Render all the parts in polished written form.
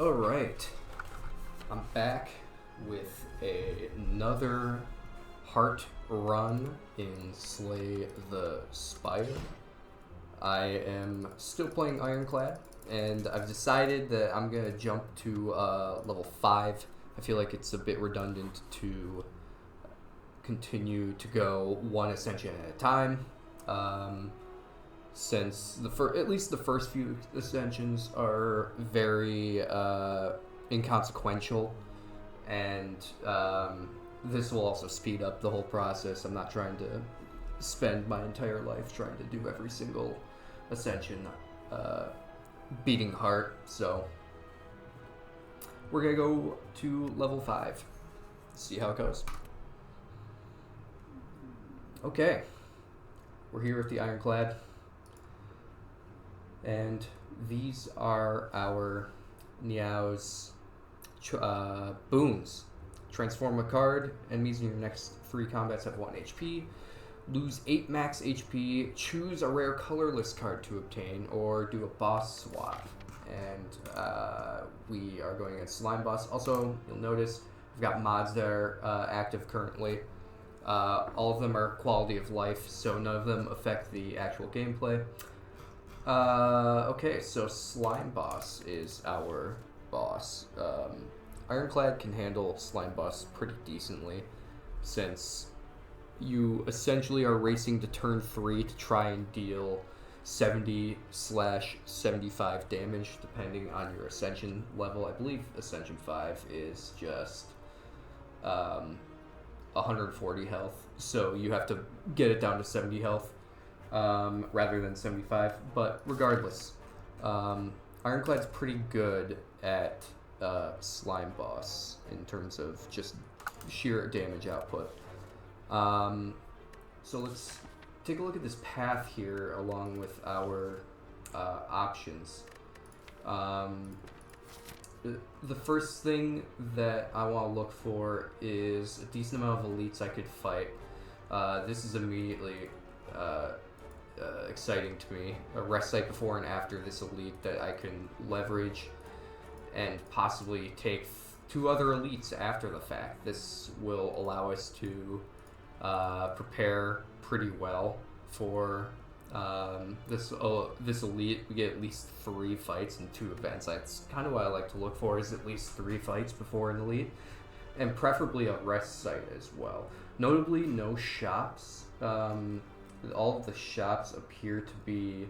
Alright, I'm back with another heart run in Slay the Spire. I am still playing Ironclad, and I've decided that I'm going to jump to level 5. I feel like it's a bit redundant to continue to go one Ascension at a time. Since at least the first few Ascensions are very inconsequential, and this will also speed up the whole process. I'm not trying to spend my entire life trying to do every single Ascension beating heart, so we're gonna go to level 5, see how it goes. Okay, we're here with the Ironclad. And these are our Niao's boons. Transform a card. Enemies in your next 3 combats have 1 HP. Lose 8 max HP. Choose a rare colorless card to obtain, or do a boss swap. And we are going against Slime Boss. Also, you'll notice we've got mods that are active currently. All of them are quality of life, so none of them affect the actual gameplay. Okay, so Slime Boss is our boss. Ironclad can handle Slime Boss pretty decently, since you essentially are racing to turn 3 to try and deal 70/75 damage, depending on your Ascension level. I believe Ascension 5 is just 140 health, so you have to get it down to 70 health. Rather than 75, but regardless, Ironclad's pretty good at Slime Boss in terms of just sheer damage output. So let's take a look at this path here along with our options. The first thing that I want to look for is a decent amount of elites I could fight. This is immediately exciting to me. A rest site before and after this elite that I can leverage and possibly take 2 other elites after the fact. This will allow us to prepare pretty well for this elite. We get at least 3 fights and 2 events. That's kind of what I like to look for, is at least 3 fights before an elite, and preferably a rest site as well. Notably, no shops. All of the shops appear to be,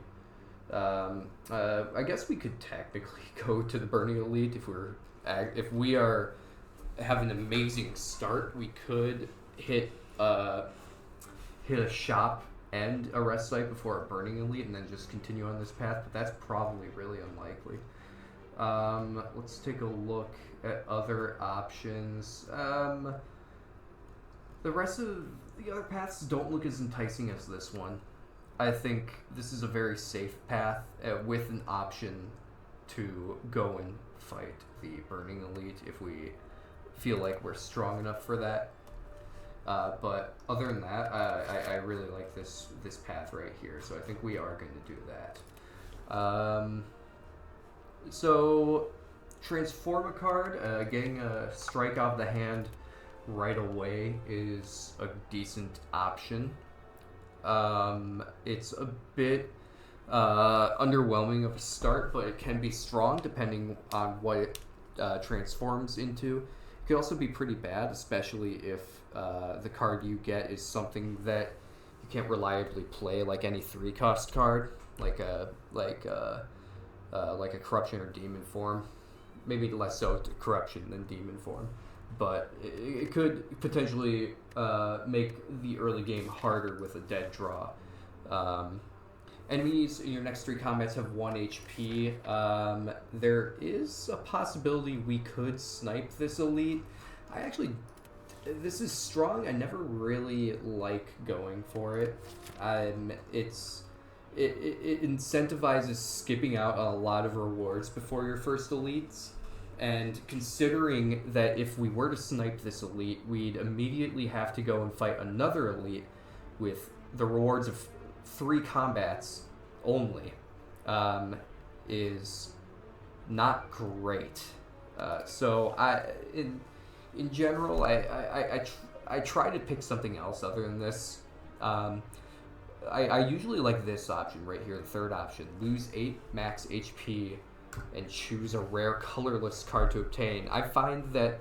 I guess we could technically go to the Burning Elite if we are have an amazing start. We could hit a shop and a rest site before a Burning Elite, and then just continue on this path. But that's probably really unlikely. Let's take a look at other options. The rest of the other paths don't look as enticing as this one. I think this is a very safe path with an option to go and fight the Burning Elite if we feel like we're strong enough for that. But other than that, I really like this path right here, so I think we are going to do that. So, transform a card, getting a strike off the hand right away is a decent option. It's a bit underwhelming of a start, but it can be strong depending on what it transforms into. It could also be pretty bad, especially if the card you get is something that you can't reliably play, like any 3-cost card, like a corruption or demon form. Maybe less so to corruption than demon form. But it could potentially make the early game harder with a dead draw. Enemies in your next 3 combats have 1 HP. There is a possibility we could snipe this elite. This is strong. I never really like going for it. It incentivizes skipping out on a lot of rewards before your first elites. And considering that if we were to snipe this elite, we'd immediately have to go and fight another elite with the rewards of 3 combats only, is not great. So in general, I try to pick something else other than this. I usually like this option right here, the third option. Lose 8 max HP and choose a rare colorless card to obtain. I find that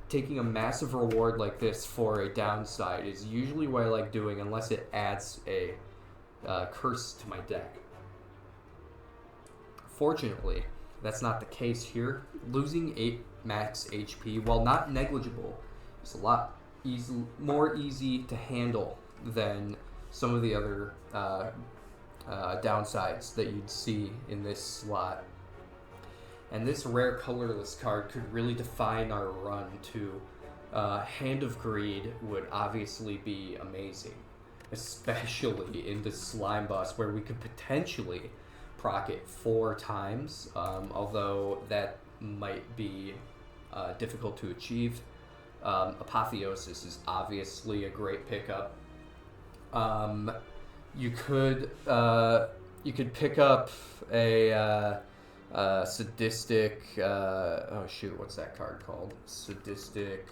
taking a massive reward like this for a downside is usually what I like doing, unless it adds a curse to my deck. Fortunately, that's not the case here. Losing 8 max HP, while not negligible, is a lot more easy to handle than some of the other downsides that you'd see in this slot. And this rare colorless card could really define our run too. Hand of Greed would obviously be amazing, especially in the Slime Boss, where we could potentially proc it 4 times, although that might be difficult to achieve. Apotheosis is obviously a great pickup. You could pick up a sadistic. Oh shoot, what's that card called? Sadistic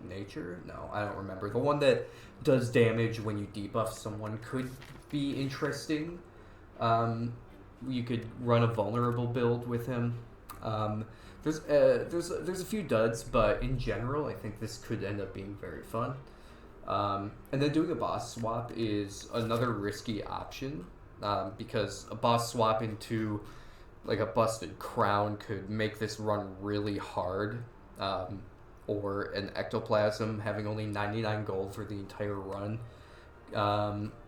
Nature? No, I don't remember. The one that does damage when you debuff someone could be interesting. You could run a vulnerable build with him. There's a few duds, but in general, I think this could end up being very fun. And then doing a boss swap is another risky option, because a boss swap into like a busted crown could make this run really hard, or an ectoplasm having only 99 gold for the entire run.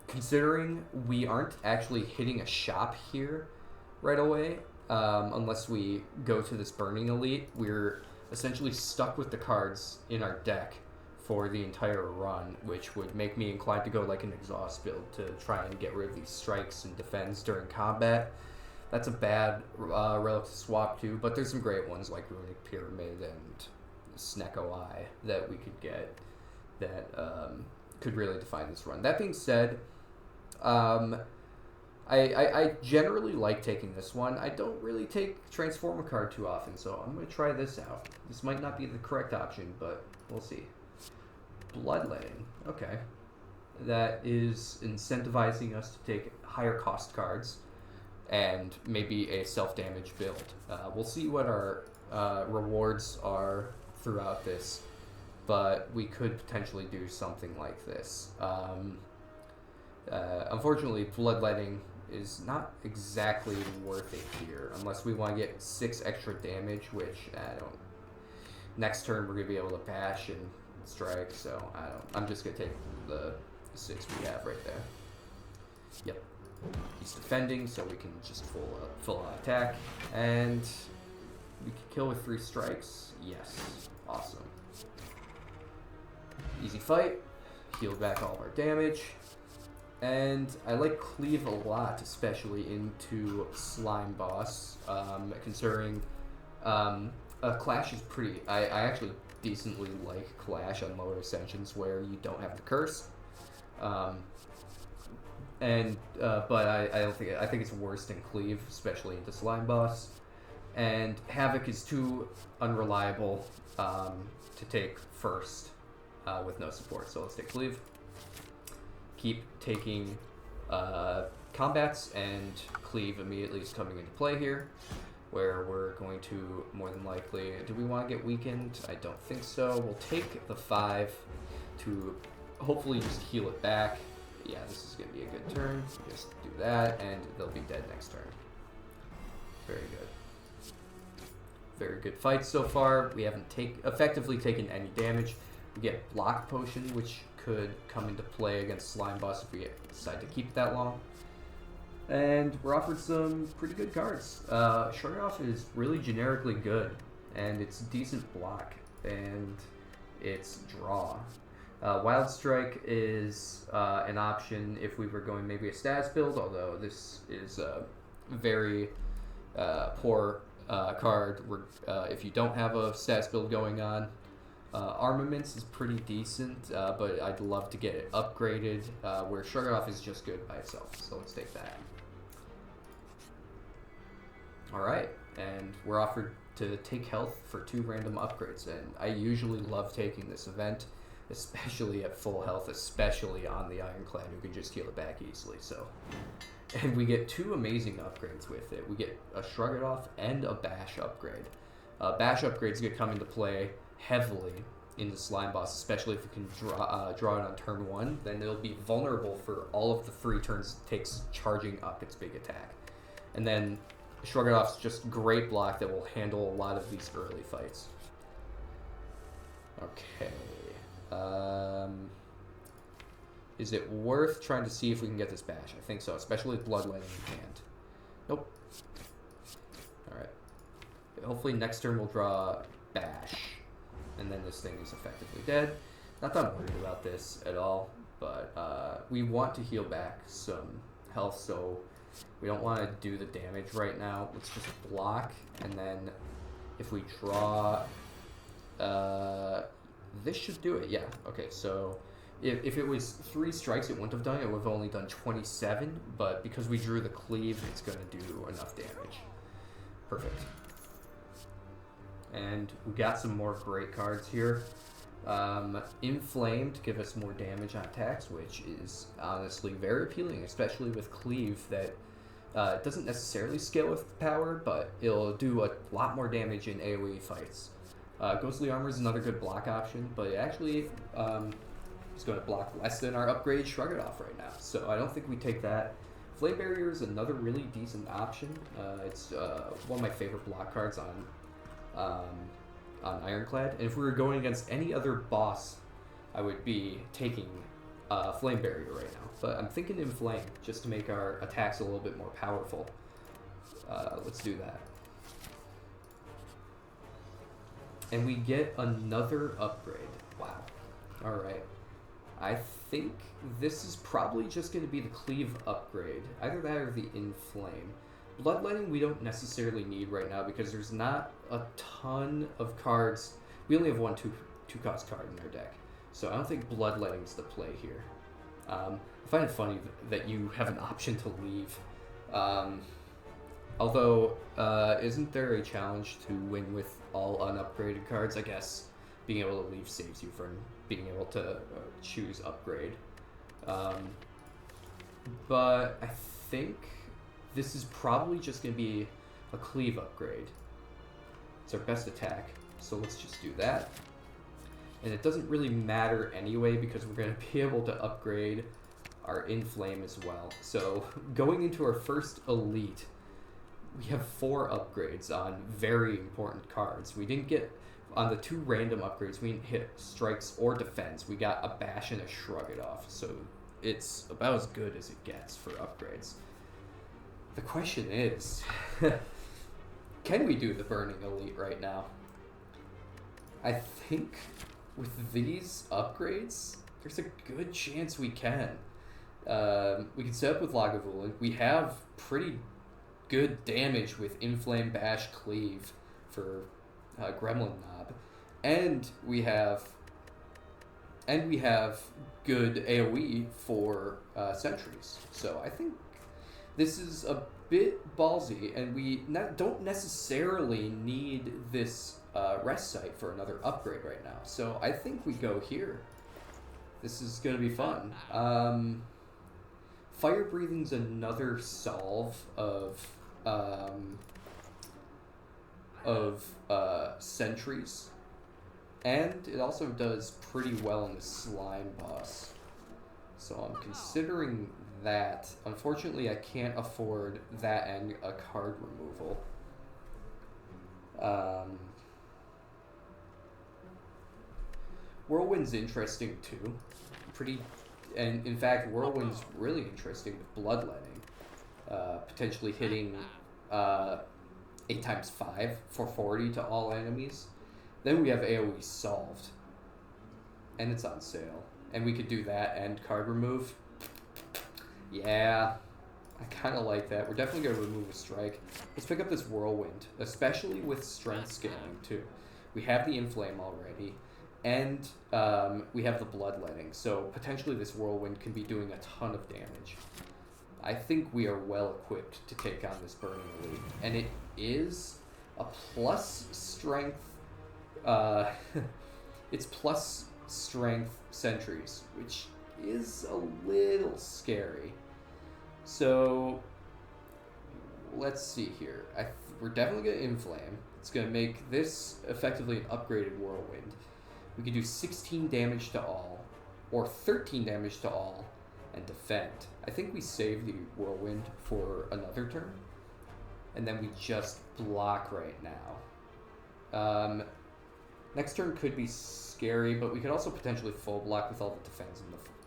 Considering we aren't actually hitting a shop here right away, unless we go to this Burning Elite, we're essentially stuck with the cards in our deck for the entire run, which would make me inclined to go like an exhaust build to try and get rid of these strikes and defends during combat. That's a bad relic to swap to, but there's some great ones like Runic Pyramid and Snecko Eye that we could get that could really define this run. That being said, I generally like taking this one. I don't really take Transformer card too often, so I'm going to try this out. This might not be the correct option, but we'll see. Bloodletting. Okay. That is incentivizing us to take higher cost cards and maybe a self-damage build. We'll see what our rewards are throughout this, but we could potentially do something like this. Unfortunately, Bloodletting is not exactly worth it here, unless we want to get 6 extra damage, which I don't. Next turn, we're going to be able to bash and strike, so I'm just going to take the 6 we have right there. Yep. He's defending, so we can just full on attack, and we can kill with 3 strikes. Yes. Awesome. Easy fight. Healed back all of our damage. And I like Cleave a lot, especially into Slime Boss, considering Clash is pretty. I actually decently like Clash on lower Ascensions where you don't have the curse. But I think it's worse than Cleave, especially into Slime Boss. And Havoc is too unreliable to take first with no support, so let's take Cleave. Keep taking combats, and Cleave immediately is coming into play here, where we're going to more than likely. Do we want to get weakened? I don't think so. We'll take the 5 to hopefully just heal it back. Yeah, this is going to be a good turn. Just do that, and they'll be dead next turn. Very good. Very good fight so far. We haven't effectively taken any damage. We get Block Potion, which could come into play against Slime Boss if we decide to keep it that long. And we're offered some pretty good cards. Shrug-Off is really generically good, and it's decent block, and it's draw. Wild Strike is an option if we were going maybe a stats build, although this is a very poor card if you don't have a stats build going on. Armaments is pretty decent, but I'd love to get it upgraded, where Shrug-Off is just good by itself, so let's take that. Alright, and we're offered to take health for 2 random upgrades, and I usually love taking this event, especially at full health, especially on the Ironclad, who can just heal it back easily. So, and we get 2 amazing upgrades with it. We get a Shrug It Off and a Bash upgrade. Bash upgrades get come into play heavily in the slime boss, especially if you can draw it on turn 1. Then it'll be vulnerable for all of the 3 turns it takes charging up its big attack. And then Shrug It Off's just great block that will handle a lot of these early fights. Okay. Is it worth trying to see if we can get this Bash? I think so, especially with Bloodletting in hand. Nope. Alright. Hopefully next turn we'll draw Bash, and then this thing is effectively dead. Not that I'm worried about this at all, but we want to heal back some health, so we don't want to do the damage right now. Let's just block, and then if we draw... this should do it, yeah. Okay, so if it was 3 strikes, it wouldn't have done it. It would have only done 27, but because we drew the cleave, it's going to do enough damage. Perfect. And we got some more great cards here. Inflamed to give us more damage on attacks, which is honestly very appealing, especially with cleave that doesn't necessarily scale with power, but it'll do a lot more damage in AoE fights. Ghostly Armor is another good block option, but it actually is going to block less than our upgrade Shrug It Off right now, so I don't think we take that. Flame Barrier is another really decent option. It's one of my favorite block cards on Ironclad, and if we were going against any other boss, I would be taking Flame Barrier right now, but I'm thinking Inflame just to make our attacks a little bit more powerful. Let's do that. And we get another upgrade. Wow. Alright. I think this is probably just going to be the Cleave upgrade. Either that or the Inflame. Bloodletting we don't necessarily need right now because there's not a ton of cards. We only have one 2-cost card in our deck. So I don't think Bloodletting's the play here. I find it funny that you have an option to leave. Although, isn't there a challenge to win with all unupgraded cards? I guess being able to leave saves you from being able to choose upgrade. But I think this is probably just going to be a cleave upgrade. It's our best attack, so let's just do that. And it doesn't really matter anyway because we're going to be able to upgrade our Inflame as well. So going into our first elite, we have 4 upgrades on very important cards. We didn't get, on the 2 random upgrades, we didn't hit strikes or defense. We got a Bash and a Shrug It Off, so it's about as good as it gets for upgrades. The question is, can we do the Burning Elite right now? I think with these upgrades, there's a good chance we can. We can set up with Lagavulin. We have pretty good damage with Inflame, Bash, Cleave for Gremlin Knob, and we have good AoE for Sentries. So I think this is a bit ballsy, and we don't necessarily need this rest site for another upgrade right now. So I think we go here. This is going to be fun. Fire Breathing's another solve of Sentries, and it also does pretty well in the slime boss. So I'm considering that. Unfortunately, I can't afford that and a card removal. Whirlwind's interesting too. And in fact, Whirlwind's really interesting with Bloodletting. Potentially hitting 8x5 for 40 to all enemies. Then we have AoE solved. And it's on sale. And we could do that and card remove. Yeah, I kind of like that. We're definitely going to remove a strike. Let's pick up this Whirlwind, especially with strength scaling too. We have the Inflame already, and we have the Bloodletting, so potentially this Whirlwind can be doing a ton of damage. I think we are well equipped to take on this Burning Elite, and it is a plus strength. It's plus strength sentries, which is a little scary. So let's see here. We're definitely gonna inflame. It's gonna make this effectively an upgraded whirlwind. We can do 16 damage to all, or 13 damage to all, and defend. I think we save the whirlwind for another turn, and then we just block right now. Next turn could be scary, but we could also potentially full block with all the defense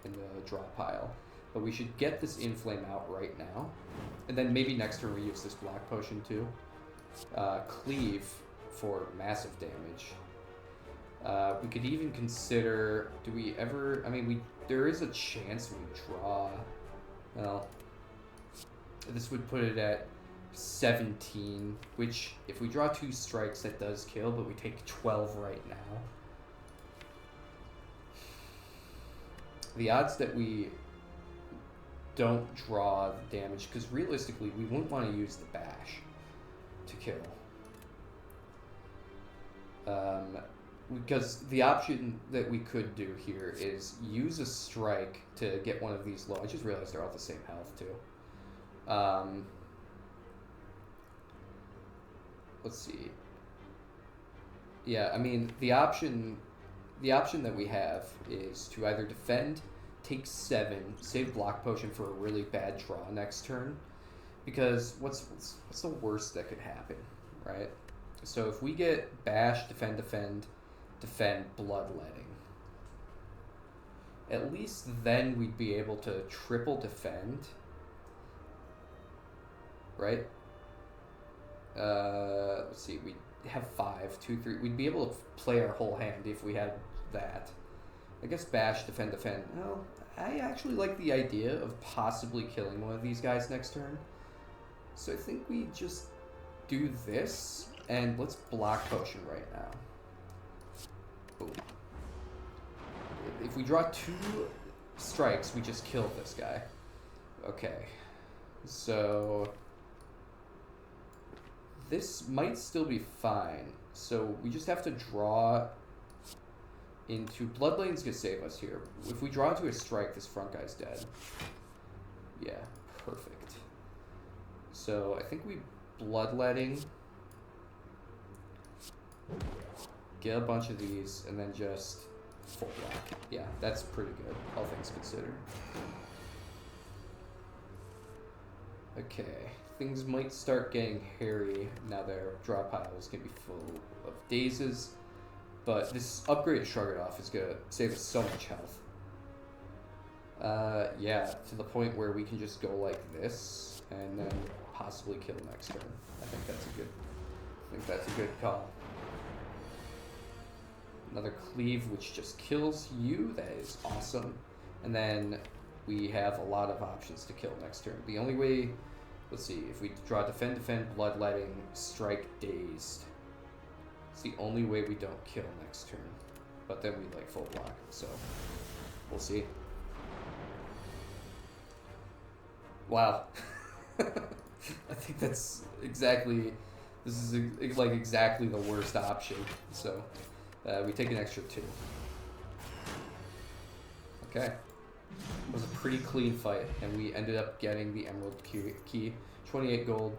in the draw pile. But we should get this inflame out right now, and then maybe next turn we use this block potion too. Cleave for massive damage. We could even consider, do we ever, I mean, there is a chance we draw, well, this would put it at 17, which if we draw 2 strikes that does kill, but we take 12 right now. The odds that we don't draw the damage, because realistically we wouldn't want to use the bash to kill. Because the option that we could do here is use a strike to get one of these low. I just realized they're all the same health too. Let's see. Yeah, I mean the option that we have is to either defend, take 7, save block potion for a really bad draw next turn. Because what's the worst that could happen, right? So if we get bash, defend, bloodletting, at least then we'd be able to triple defend, right? Let's see, we have 5, 2, 3. We'd be able to play our whole hand if we had that. I guess bash, defend. Well, I actually like the idea of possibly killing one of these guys next turn. So I think we just do this, and let's block potion right now. Boom. If we draw 2 strikes, we just kill this guy. Okay. So this might still be fine. So we just have to draw into... Bloodletting's gonna save us here. If we draw into a strike, this front guy's dead. Yeah, perfect. So I think we bloodletting, get a bunch of these, and then just full block. Yeah, that's pretty good, all things considered. Okay, things might start getting hairy now their draw pile is going to be full of dazes, but this upgraded Shrug It Off is going to save us so much health. Yeah, to the point where we can just go like this, and then possibly kill next turn. I think that's a good call. Another cleave, which just kills you. That is awesome. And then we have a lot of options to kill next turn. The only way, let's see, if we draw defend, bloodletting, strike, dazed. It's the only way we don't kill next turn. But then we like full block, so we'll see. Wow. I think that's exactly, this is like exactly the worst option. So we take an extra 2. Okay. It was a pretty clean fight, and we ended up getting the Emerald Key, 28 gold.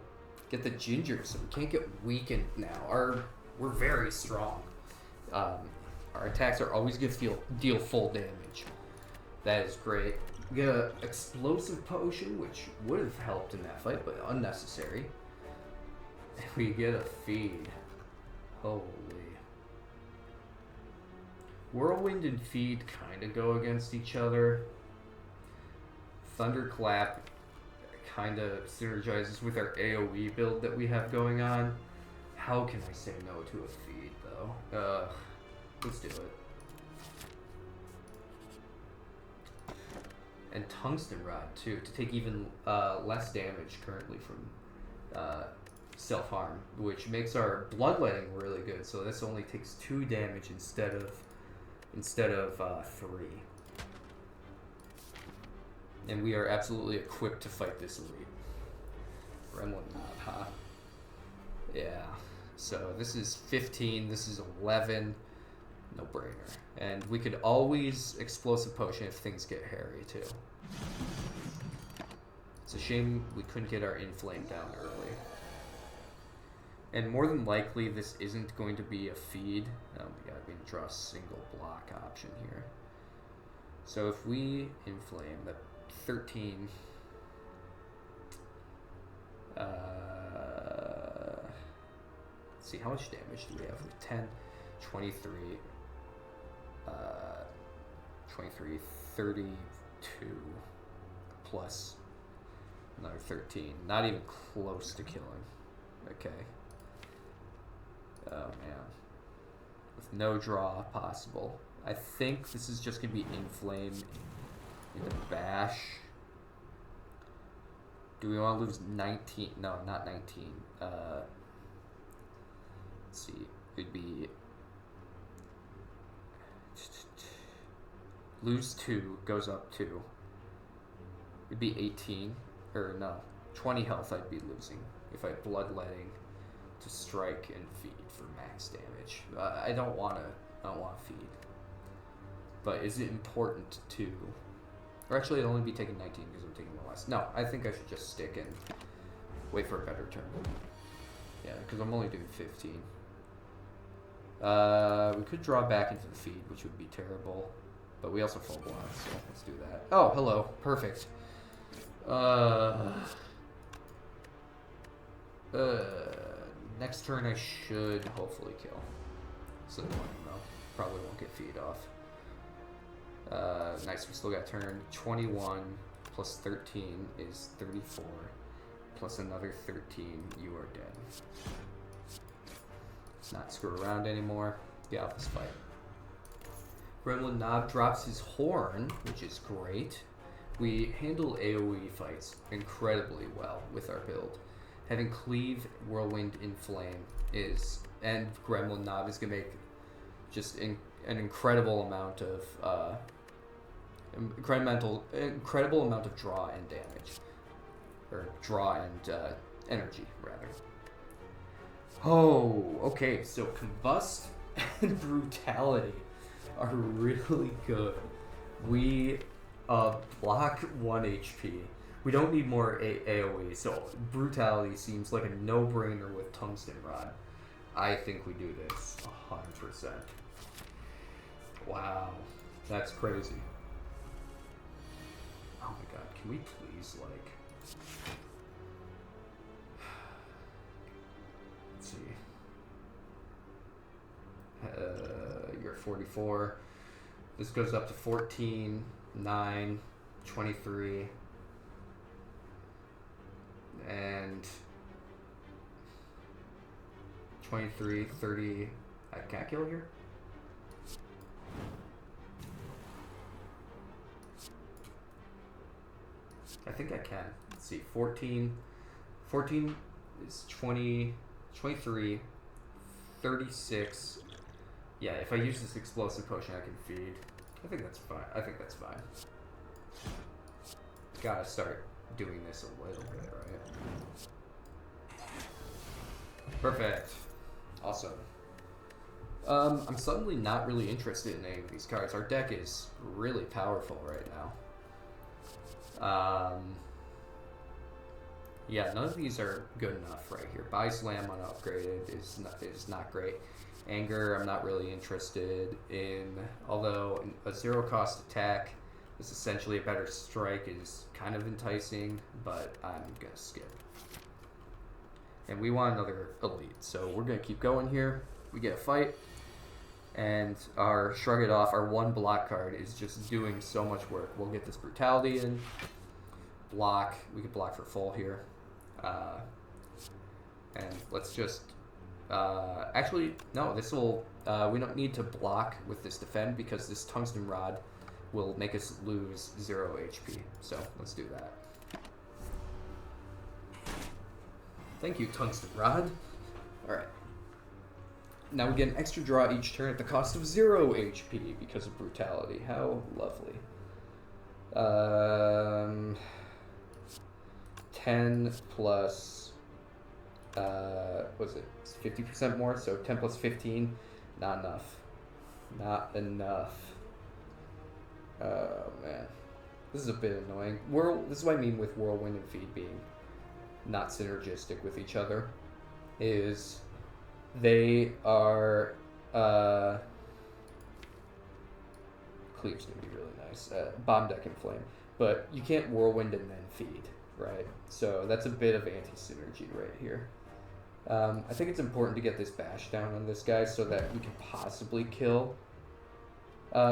Get the Ginger, so we can't get weakened now. We're very strong. Our attacks are always going to deal full damage. That is great. We get an Explosive Potion, which would have helped in that fight, but unnecessary. And we get a Feed. Holy. Whirlwind and Feed kind of go against each other. Thunderclap kind of synergizes with our AoE build that we have going on. How can I say no to a Feed, though? Let's do it. And Tungsten Rod, too, to take even less damage currently from self-harm, which makes our bloodletting really good. So this only takes 2 damage instead of 3. And we are absolutely equipped to fight this elite. Gremlin Mob, huh? Yeah. So this is 15, this is 11. No brainer. And we could always explosive potion if things get hairy too. It's a shame we couldn't get our inflame down early. And more than likely this isn't going to be a feed. Oh my god, we can draw a single block option here. So if we inflame the 13, let's see, how much damage do we have? 10, 23, 23, 32, plus another 13. Not even close to killing. Okay. Oh man. With no draw possible. I think this is just going to be inflame into bash. Do we want to lose 19? No, not 19. Let's see. It'd be lose 2, goes up 2. It'd be 18. Or no, 20 health I'd be losing if I bloodletting to strike and feed for max damage. I don't want to feed. But is it important to... Or actually, I'd only be taking 19 because I'm taking one less. No, I think I should just stick and wait for a better turn. Yeah, because I'm only doing 15. We could draw back into the feed, which would be terrible. But we also full block, so let's do that. Oh, hello. Perfect. Next turn I should hopefully kill. So no, probably won't get feed off. Nice, we still got turn. 21 plus 13 is 34. Plus another 13, you are dead. Let's not screw around anymore. Get out this fight. Gremlin Knob drops his horn, which is great. We handle AoE fights incredibly well with our build. Having Cleave, Whirlwind, Inflame and Gremlin Knob is gonna make just an incredible amount of incredible amount of draw and damage, or draw and energy rather. Oh, okay. So Combust and Brutality are really good. We block 1 HP. We don't need more AoE, so Brutality seems like a no-brainer with Tungsten Rod. I think we do this 100%. Wow, that's crazy. Oh my god, can we please, like... Let's see. You're 44. This goes up to 14, 9, 23, and 23, 30. I can't kill here? I think I can. Let's see, 14 is 20, 23, 36. Yeah, if I use this explosive potion, I can feed. I think that's fine. Gotta start doing this a little bit, right? Perfect. Awesome. I'm suddenly not really interested in any of these cards. Our deck is really powerful right now. Yeah, none of these are good enough right here. Buy Slam unupgraded is not great. Anger, I'm not really interested in, although a zero cost attack is essentially a better strike is kind of enticing, but I'm gonna skip. And we want another elite, so we're gonna keep going here. We get a fight, and our Shrug It Off, our one block card, is just doing so much work. We'll get this Brutality in, block, we could block for full here. And let's just, actually, no, this will, we don't need to block with this defend because this Tungsten Rod will make us lose 0 HP. So let's do that. Thank you, Tungsten Rod. Alright. Now we get an extra draw each turn at the cost of 0 HP because of Brutality. How lovely. 10 plus Was it 50% more? So 10 plus 15, not enough. Not enough. Oh man, this is a bit annoying. This is what I mean with Whirlwind and Feed being not synergistic with each other. Is they are Cleave's gonna be really nice. Bomb Deck and Flame, but you can't Whirlwind and then Feed, right? So that's a bit of anti-synergy right here. I think it's important to get this bash down on this guy so that we can possibly kill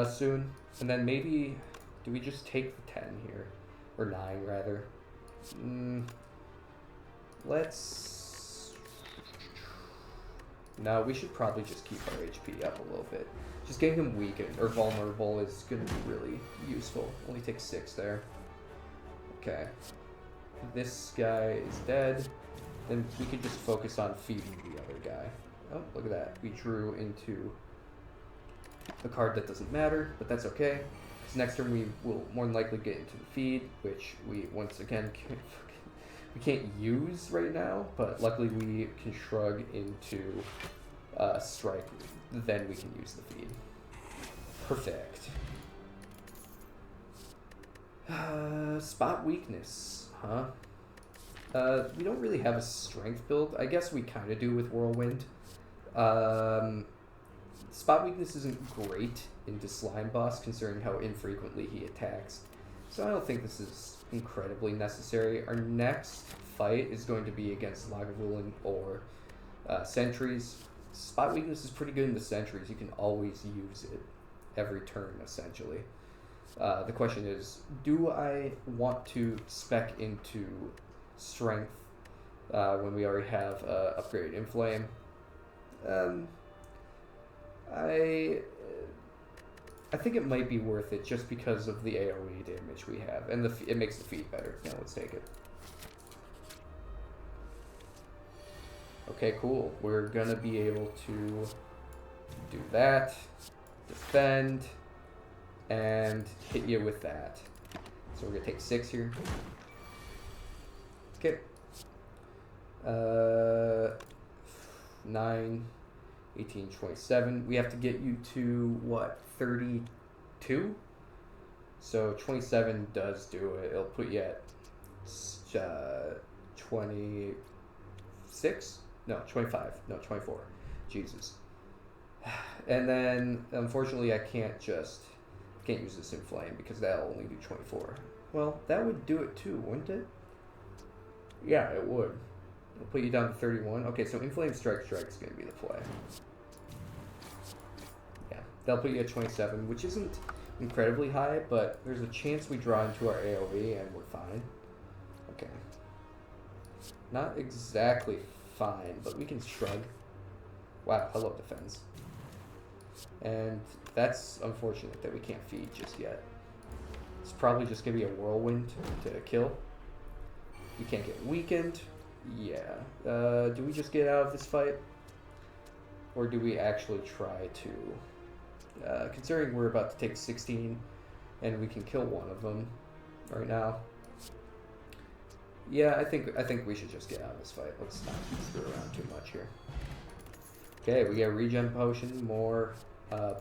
soon. And then maybe, do we just take the 10 here? Or 9, rather. Let's... No, we should probably just keep our HP up a little bit. Just getting him weakened, or vulnerable, is going to be really useful. Only takes 6 there. Okay. This guy is dead. Then we could just focus on feeding the other guy. Oh, look at that. We drew into a card that doesn't matter, but that's okay. Because next turn we will more than likely get into the feed, which we, once again, we can't use right now, but luckily we can shrug into strike. Then we can use the feed. Perfect. Spot weakness, huh? We don't really have a strength build. I guess we kind of do with Whirlwind. Spot weakness isn't great into Slime Boss, considering how infrequently he attacks. So I don't think this is incredibly necessary. Our next fight is going to be against Lagavulin or Sentries. Spot weakness is pretty good in the Sentries. You can always use it every turn, essentially. The question is, do I want to spec into strength when we already have upgraded Inflame? I think it might be worth it just because of the AoE damage we have, and it makes the feed better. Yeah, let's take it. Okay, cool. We're gonna be able to do that, defend, and hit you with that. So we're gonna take 6 here. Okay. 9, 18, 27. We have to get you to, what, 32? So 27 does do it. It'll put you at 26? No, 25. No, 24. Jesus. And then, unfortunately, I can't use this Inflame because that'll only do 24. Well, that would do it too, wouldn't it? Yeah, it would. It'll put you down to 31. Okay, so Inflame Strike is going to be the play. Yeah, that'll put you at 27, which isn't incredibly high, but there's a chance we draw into our AoE and we're fine. Okay. Not exactly fine, but we can shrug. Wow, hello defense. And that's unfortunate that we can't feed just yet. It's probably just going to be a Whirlwind to kill. We can't get weakened. Yeah. Do we just get out of this fight? Or do we actually try to... considering we're about to take 16 and we can kill one of them right now. Yeah, I think we should just get out of this fight. Let's not screw around too much here. Okay, we got a regen potion, more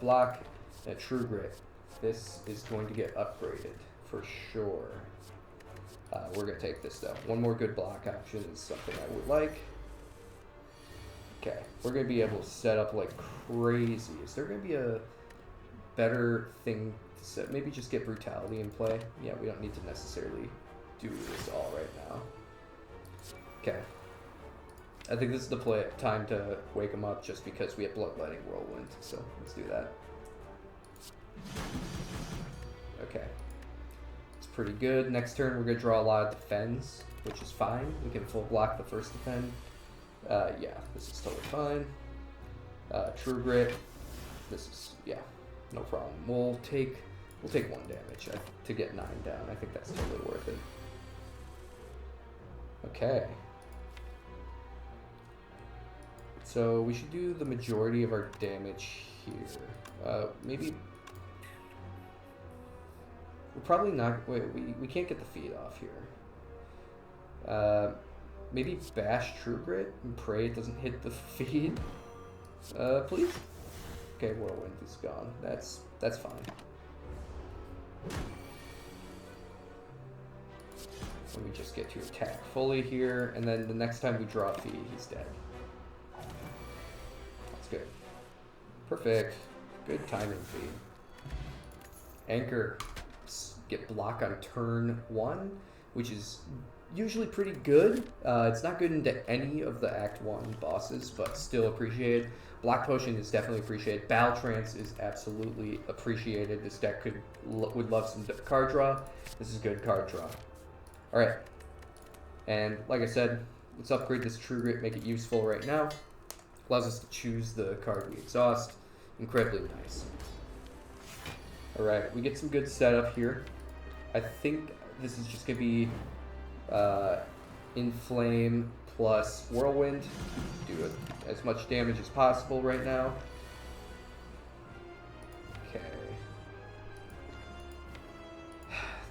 block, and a true grit. This is going to get upgraded for sure. We're going to take this though. One more good block option is something I would like. Okay, we're going to be able to set up like crazy. Is there going to be a better thing to set? Maybe just get Brutality in play. Yeah, we don't need to necessarily do this all right now. Okay. I think this is the time to wake him up just because we have Bloodletting Whirlwind. So let's do that. Okay. It's pretty good. Next turn we're going to draw a lot of defends, which is fine. We can full block the first defend. Yeah, this is totally fine. True Grit. This is, yeah, no problem. We'll take 1 damage to get 9 down. I think that's totally worth it. Okay. So we should do the majority of our damage here. Maybe... We're probably not... Wait, we can't get the feed off here. Maybe bash True Grit and pray it doesn't hit the feed. Please? Okay, Whirlwind is gone. That's fine. So we just get to attack fully here, and then the next time we draw a feed, he's dead. That's good. Perfect. Good timing feed. Anchor. Get block on turn 1, which is usually pretty good. It's not good into any of the Act 1 bosses, but still appreciated. Block Potion is definitely appreciated. Battle Trance is absolutely appreciated. This deck would love some card draw. This is good card draw. Alright. And like I said, let's upgrade this True Grit, make it useful right now. Allows us to choose the card we exhaust. Incredibly nice. Alright, we get some good setup here. I think this is just going to be Inflame plus Whirlwind. Do as much damage as possible right now. Okay.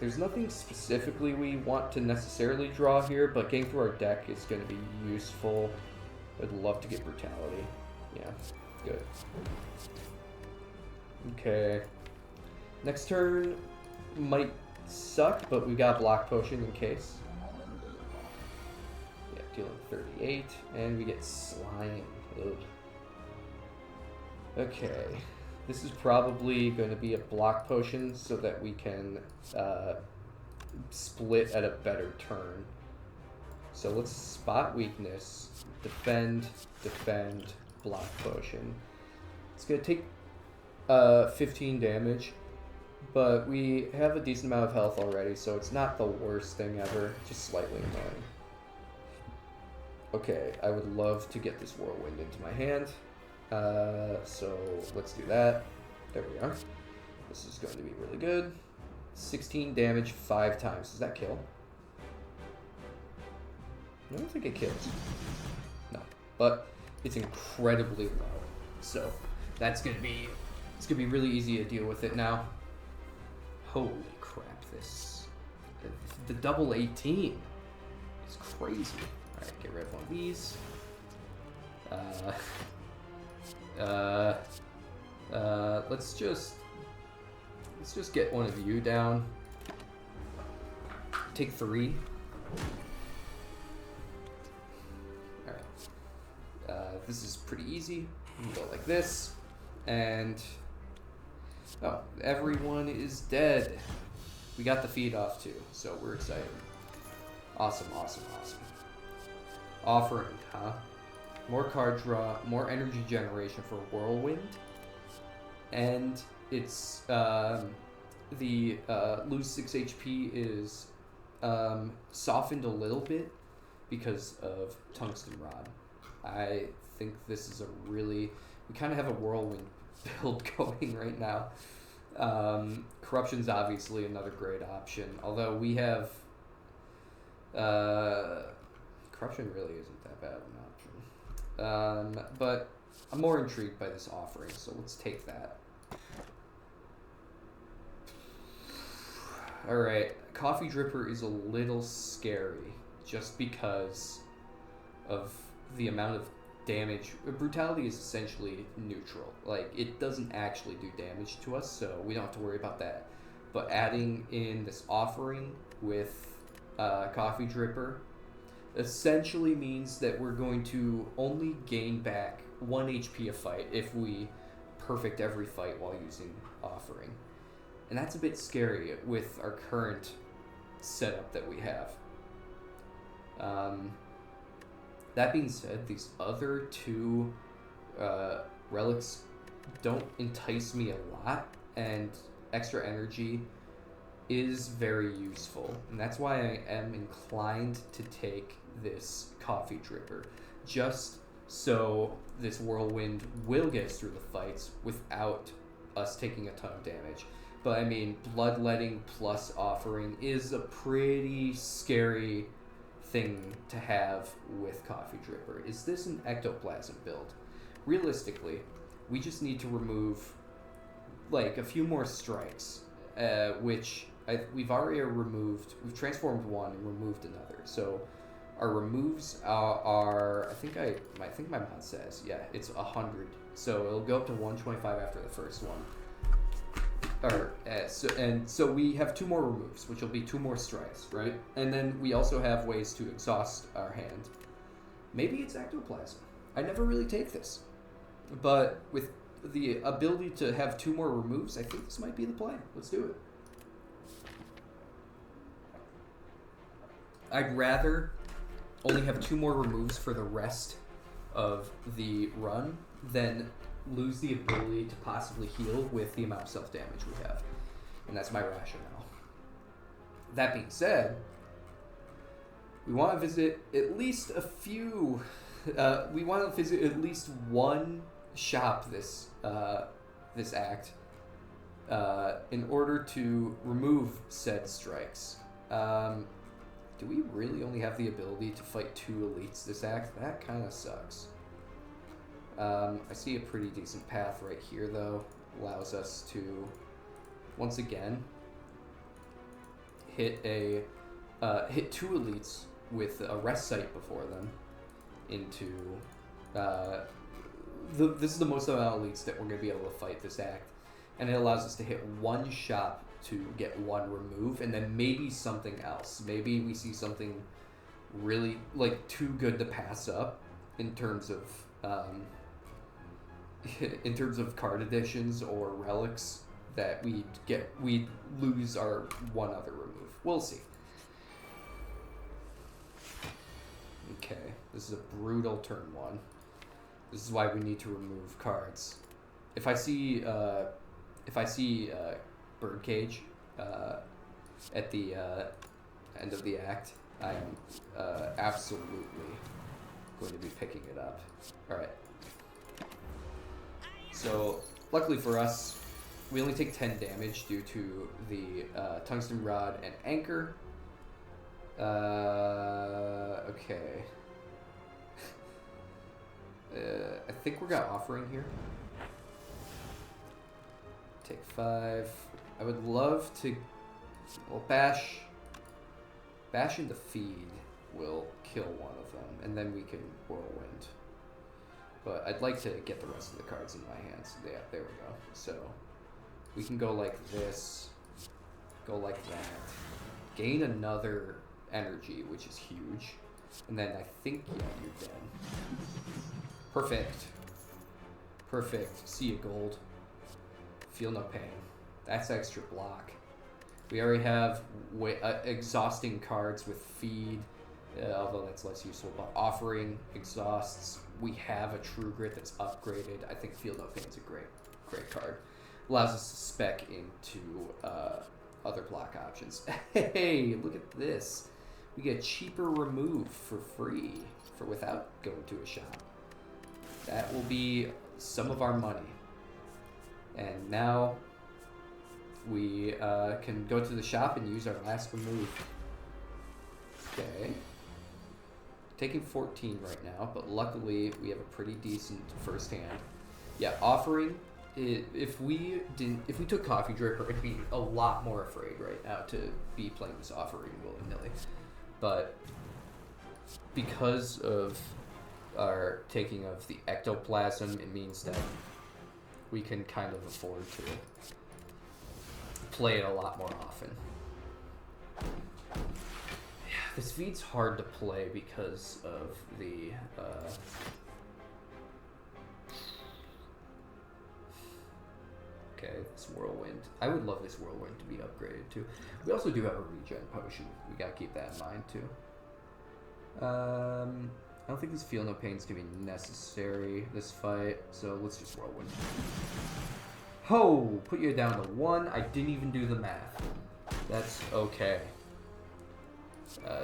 There's nothing specifically we want to necessarily draw here, but getting through our deck is going to be useful. I'd love to get Brutality. Yeah, good. Okay. Next turn might suck, but we got Block Potion in case. Yeah, dealing 38, and we get Slime. Ugh. Okay, this is probably going to be a Block Potion so that we can split at a better turn. So let's spot weakness, defend, Block Potion. It's going to take 15 damage. But we have a decent amount of health already, so it's not the worst thing ever, just slightly annoying. Okay, I would love to get this Whirlwind into my hand. So let's do that. There we are. This is going to be really good. 16 damage 5 times. Does that kill? I don't think it kills. No, but it's incredibly low. So that's gonna be really easy to deal with it now. Holy crap, the double 18 is crazy. Alright, get rid of one of these. Let's just get one of you down. Take 3. Alright. This is pretty easy. We can go like this. And oh, everyone is dead. We got the feed off too, so we're excited. Awesome. Offering, huh? More card draw, more energy generation for Whirlwind. And it's, the lose 6 HP is softened a little bit because of Tungsten Rod. I think this is we kind of have a Whirlwind build going right now. Corruption's obviously another great option, although we have Corruption really isn't that bad of an option. But I'm more intrigued by this offering, so let's take that. Alright, Coffee Dripper is a little scary just because of the amount of damage. Brutality is essentially neutral. Like, it doesn't actually do damage to us, so we don't have to worry about that. But adding in this offering with Coffee Dripper essentially means that we're going to only gain back 1 HP a fight if we perfect every fight while using offering. And that's a bit scary with our current setup that we have. That being said, these other 2 relics don't entice me a lot, and extra energy is very useful. And that's why I am inclined to take this Coffee Dripper, just so this Whirlwind will get us through the fights without us taking a ton of damage. But I mean, Bloodletting plus Offering is a pretty scary thing to have with Coffee Dripper. Is this an Ectoplasm build? Realistically, we just need to remove like a few more strikes, which we've already removed. We've transformed 1 and removed another. So Our removes are I think my mod says, yeah, it's 100. So it'll go up to 125 after the first one. So we have 2 more removes, which will be 2 more strikes, right? And then we also have ways to exhaust our hand. Maybe it's ectoplasm. I never really take this, but with the ability to have 2 more removes, I think this might be the play. Let's do it. I'd rather only have 2 more removes for the rest of the run than lose the ability to possibly heal with the amount of self-damage we have. And that's my rationale. That being said, we want to visit at least a few... we want to visit at least one shop this act in order to remove said strikes. Do we really only have the ability to fight 2 elites this act? That kind of sucks. I see a pretty decent path right here, though. Allows us to, once again, hit 2 elites with a rest site before them into... this is the most amount of elites that we're going to be able to fight this act. And it allows us to hit 1 shop to get 1 remove, and then maybe something else. Maybe we see something really, like, too good to pass up in terms of card additions or relics that we'd lose our 1 other remove. We'll see. Okay, this is a brutal turn 1. This is why we need to remove cards. If I see Birdcage at the end of the act, I am absolutely going to be picking it up. Alright. So, luckily for us, we only take 10 damage due to the Tungsten Rod and Anchor. Okay. I think we're got Offering here. Take 5. I would love to... Well, Bash into Feed will kill one of them, and then we can Whirlwind. But I'd like to get the rest of the cards in my hands. Yeah, there we go. So, we can go like this, go like that, gain another energy, which is huge, and then I think, yeah, you're dead. Perfect. Perfect. See a gold. Feel no pain. That's extra block. We already have exhausting cards with Feed, although that's less useful, but Offering exhausts. We have a True Grit that's upgraded. I think Feel No Pain is a great card. Allows us to spec into other block options. Hey, look at this. We get cheaper remove for free without going to a shop. That will be some of our money. And now we can go to the shop and use our last remove. Okay. Taking 14 right now, but luckily we have a pretty decent first hand. Yeah, Offering. If we took Coffee Dripper, I'd be a lot more afraid right now to be playing this Offering willy-nilly. But because of our taking of the Ectoplasm, it means that we can kind of afford to play it a lot more often. Yeah, this Feed's hard to play because of the okay, this Whirlwind. I would love this Whirlwind to be upgraded too. We also do have a regen potion. We gotta keep that in mind too. I don't think this Feel No Pain is gonna be necessary this fight, so let's just Whirlwind. Ho! Put you down to 1. I didn't even do the math. That's okay.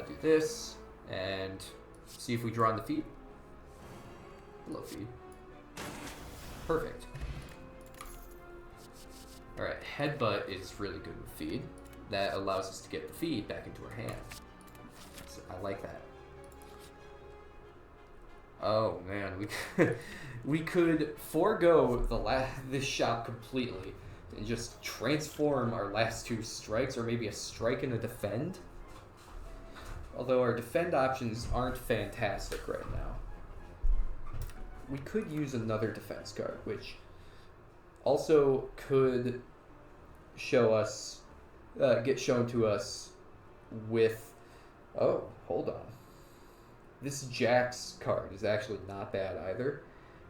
Do this, and see if we draw on the Feed. Hello, Feed. Perfect. Alright, Headbutt is really good with Feed. That allows us to get the Feed back into our hand. So I like that. Oh man, we could forego this shop completely and just transform our last 2 strikes, or maybe a strike and a defend. Although our defend options aren't fantastic right now. We could use another defense card, which also could show us, get shown to us with, oh, hold on. This Jax card is actually not bad either.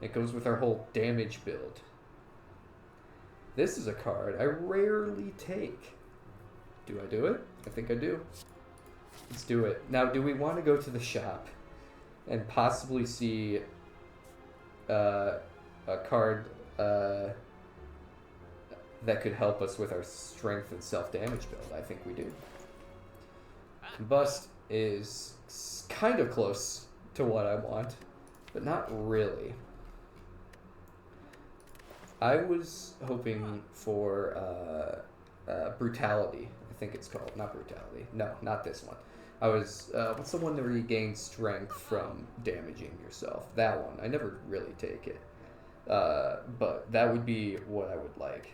It goes with our whole damage build. This is a card I rarely take. Do I do it? I think I do. Let's do it. Now, do we want to go to the shop and possibly see a card that could help us with our strength and self-damage build? I think we do. Combust is kind of close to what I want, but not really. I was hoping for Brutality, I think it's called. Not Brutality. No, not this one. I was, what's the one where you gain strength from damaging yourself? That one. I never really take it. But that would be what I would like.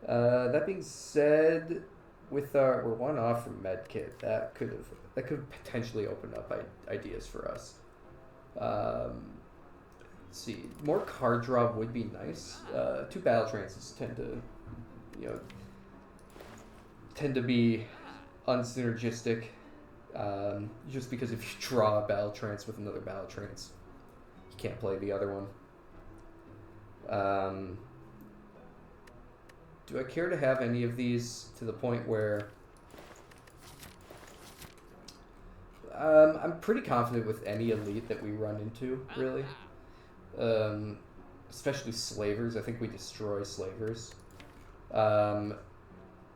That being said, with our, we're one off from Medkit. That could potentially open up ideas for us. Let's see. More card draw would be nice. 2 battle trances tend to be unsynergistic, just because if you draw a battle trance with another battle trance, you can't play the other one. Do I care to have any of these to the point where I'm pretty confident with any elite that we run into, really. Especially slavers. I think we destroy slavers.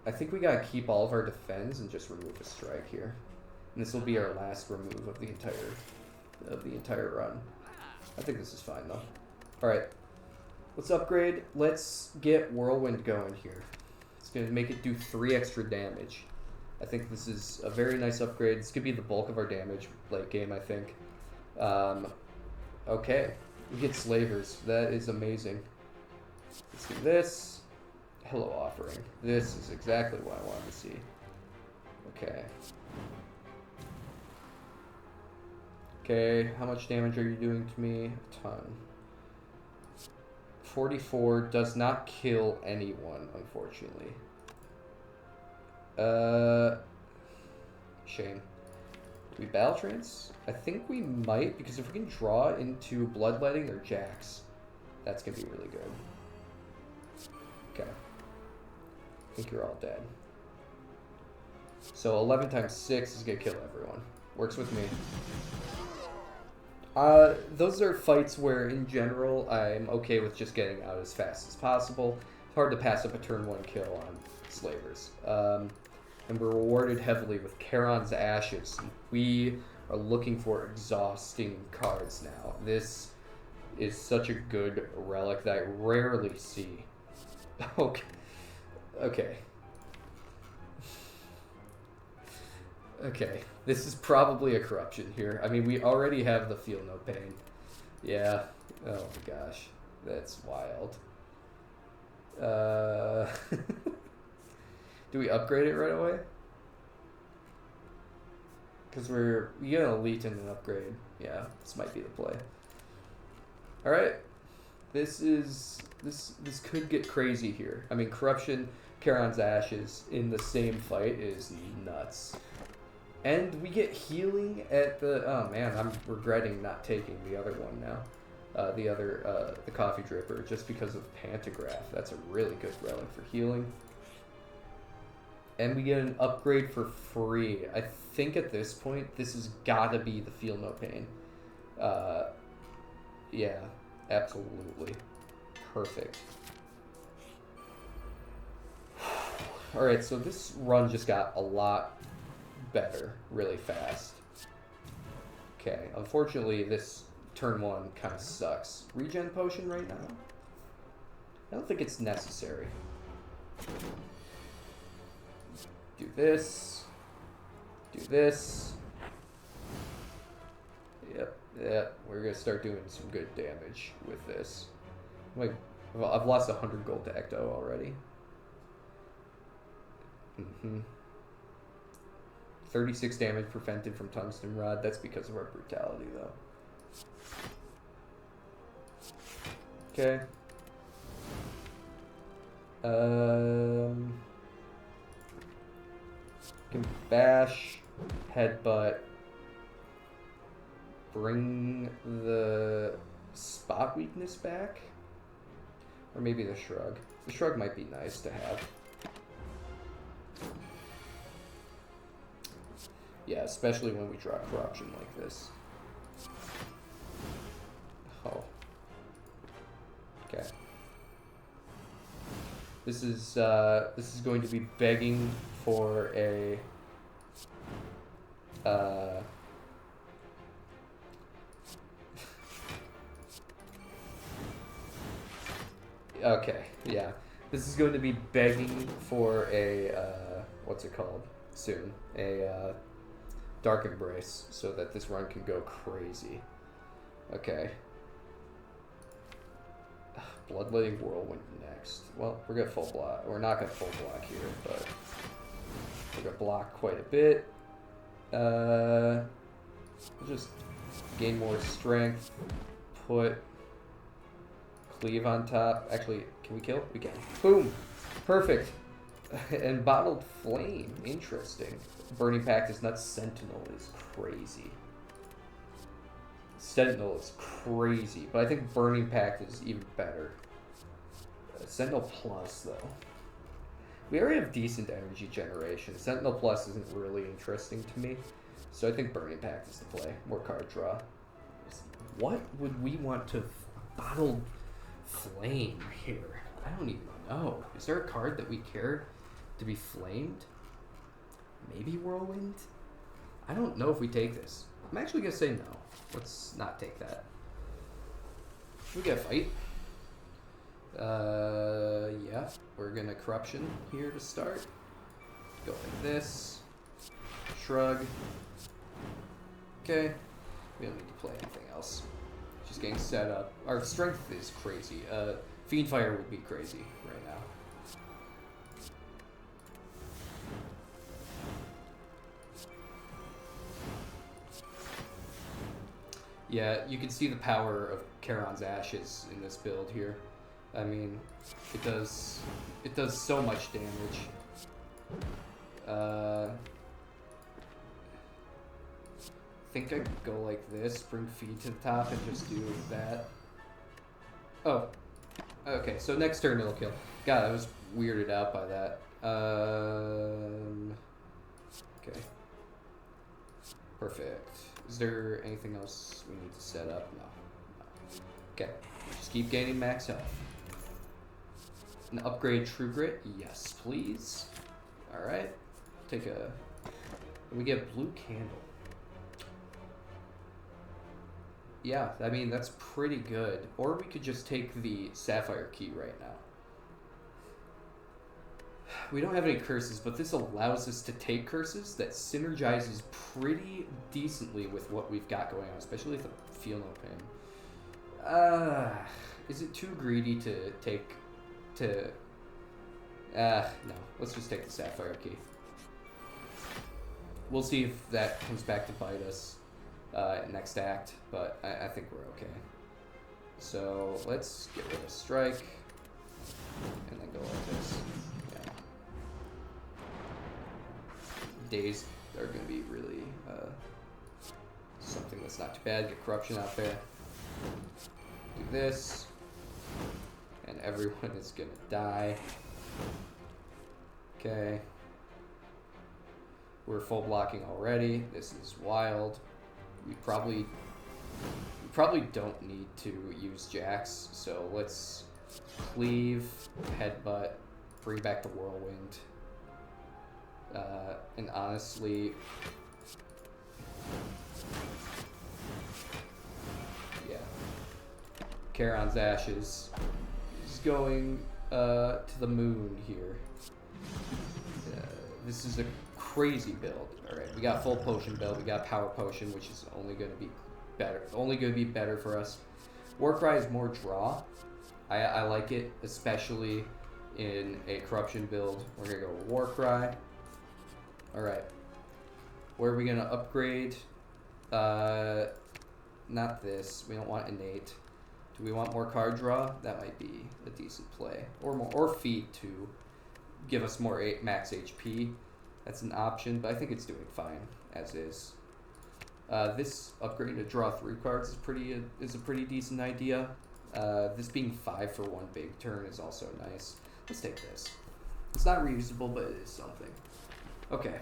I think we gotta keep all of our defense and just remove a strike here. And this will be our last remove of the entire run. I think this is fine though. Alright. Let's upgrade. Let's get Whirlwind going here. It's gonna make it do 3 extra damage. I think this is a very nice upgrade. This could be the bulk of our damage late game, I think. Okay. We get slavers. That is amazing. Let's do this. Hello offering. This is exactly what I wanted to see. Okay. Okay, how much damage are you doing to me? A ton. 44 does not kill anyone, unfortunately. Shame. Do we battle trance? I think we might, because if we can draw into bloodletting or Jax, that's gonna be really good. Okay. I think you're all dead. So 11 times 6 is gonna kill everyone. Works with me. Those are fights where, in general, I'm okay with just getting out as fast as possible. It's hard to pass up a turn 1 kill on slavers. And we're rewarded heavily with Charon's Ashes. We are looking for exhausting cards now. This is such a good relic that I rarely see. Okay. Okay. Okay. This is probably a corruption here. I mean, we already have the Feel No Pain. Yeah. Oh my gosh. That's wild. Do we upgrade it right away? Because we get an elite and an upgrade. Yeah, this might be the play. Alright. This could get crazy here. I mean, corruption, Charon's Ashes in the same fight is nuts. And we get healing at the... Oh man, I'm regretting not taking the other one now. The Coffee Dripper, just because of Pantograph. That's a really good relic for healing. And we get an upgrade for free. I think at this point, this has got to be the Feel No Pain. Yeah, absolutely. Perfect. Alright, so this run just got a lot better really fast. Okay, unfortunately this turn 1 kind of sucks. Regen potion right now? I don't think it's necessary. Do this. Do this. Yep, we're gonna start doing some good damage with this. Like, I've lost 100 gold to Ecto already. 36 damage prevented from Tungsten Rod. That's because of our brutality, though. Okay. Can bash, headbutt, bring the spot weakness back, or maybe the shrug. The shrug might be nice to have. Yeah, especially when we draw corruption like this. Oh. Okay. This is going to be begging for a okay, yeah. This is going to be begging for a what's it called? Soon. A Dark Embrace, so that this run can go crazy. Okay. Bloodletting Whirlwind next. Well, we're gonna full block. We're not gonna full block here, but we're gonna block quite a bit. We'll just gain more strength. Put Cleave on top. Actually, can we kill? We can. Boom! Perfect. And Bottled Flame. Interesting. Burning Pact is nuts. Sentinel is crazy. Sentinel is crazy, but I think Burning Pact is even better. Sentinel Plus, though. We already have decent energy generation. Sentinel Plus isn't really interesting to me, so I think Burning Pact is the play. More card draw. What would we want to Bottled Flame here? I don't even know. Is there a card that we care to be flamed? Maybe Whirlwind? I don't know if we take this. I'm actually going to say no. Let's not take that. We get a fight. Yeah. We're going to Corruption here to start. Go like this. Shrug. Okay. We don't need to play anything else. Just getting set up. Our strength is crazy. Fiendfire would be crazy right now. Yeah, you can see the power of Charon's Ashes in this build here. I mean, it does so much damage. I think I could go like this, bring Feed to the top, and just do that. Oh, okay. So next turn it'll kill. God, I was weirded out by that. Okay. Perfect. Is there anything else we need to set up? No. Okay. Just keep gaining max health. An upgrade True Grit? Yes, please. Alright. Take a... We get Blue Candle. Yeah, I mean, that's pretty good. Or we could just take the Sapphire Key right now. We don't have any curses, but this allows us to take curses that synergizes pretty decently with what we've got going on, especially with the Feel No Pain. Is it too greedy to take... no. Let's just take the Sapphire Key. We'll see if that comes back to bite us next act, but I think we're okay. So let's get rid of Strike, and then go like this. Yeah. Days are going to be really something that's not too bad. Get Corruption out there. Do this. And everyone is going to die. Okay. We're full blocking already. This is wild. We probably don't need to use Jax, so let's Cleave, Headbutt, bring back the Whirlwind. And honestly, yeah. Charon's Ashes is going to the moon here. This is a crazy build. Alright, we got full potion build, we got power potion, which is only going to be better for us. Warcry is more draw. I like it, especially in a corruption build. We're gonna go Warcry. Alright. Where are we gonna upgrade? Not this. We don't want innate. Do we want more card draw? That might be a decent play. Or feed to give us more max HP. That's an option, but I think it's doing fine as is. This upgrade to draw 3 cards is a pretty decent idea. This being 5 for 1 big turn is also nice. Let's take this. It's not reusable, but it is something. Okay.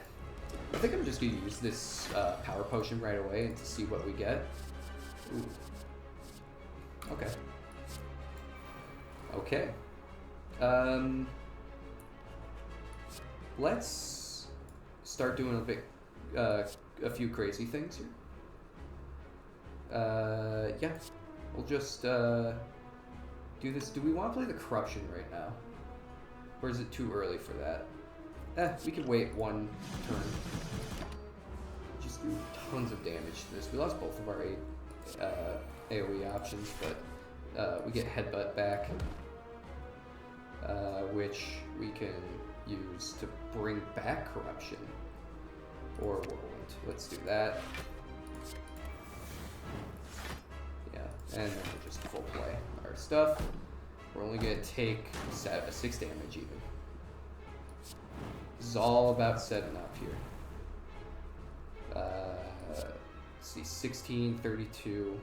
I think I'm just going to use this power potion right away and to see what we get. Ooh. Okay. Okay. Let's start doing a few crazy things here. Yeah. We'll just do this. Do we want to play the Corruption right now? Or is it too early for that? We can wait 1 turn. Just do tons of damage to this. We lost both of our AoE options, but we get Headbutt back, which we can use to bring back Corruption or Whirlwind. Let's do that. Yeah, and then we'll just full play our stuff. We're only going to take 6 damage even. This is all about setting up here. Let's see, 16, 32.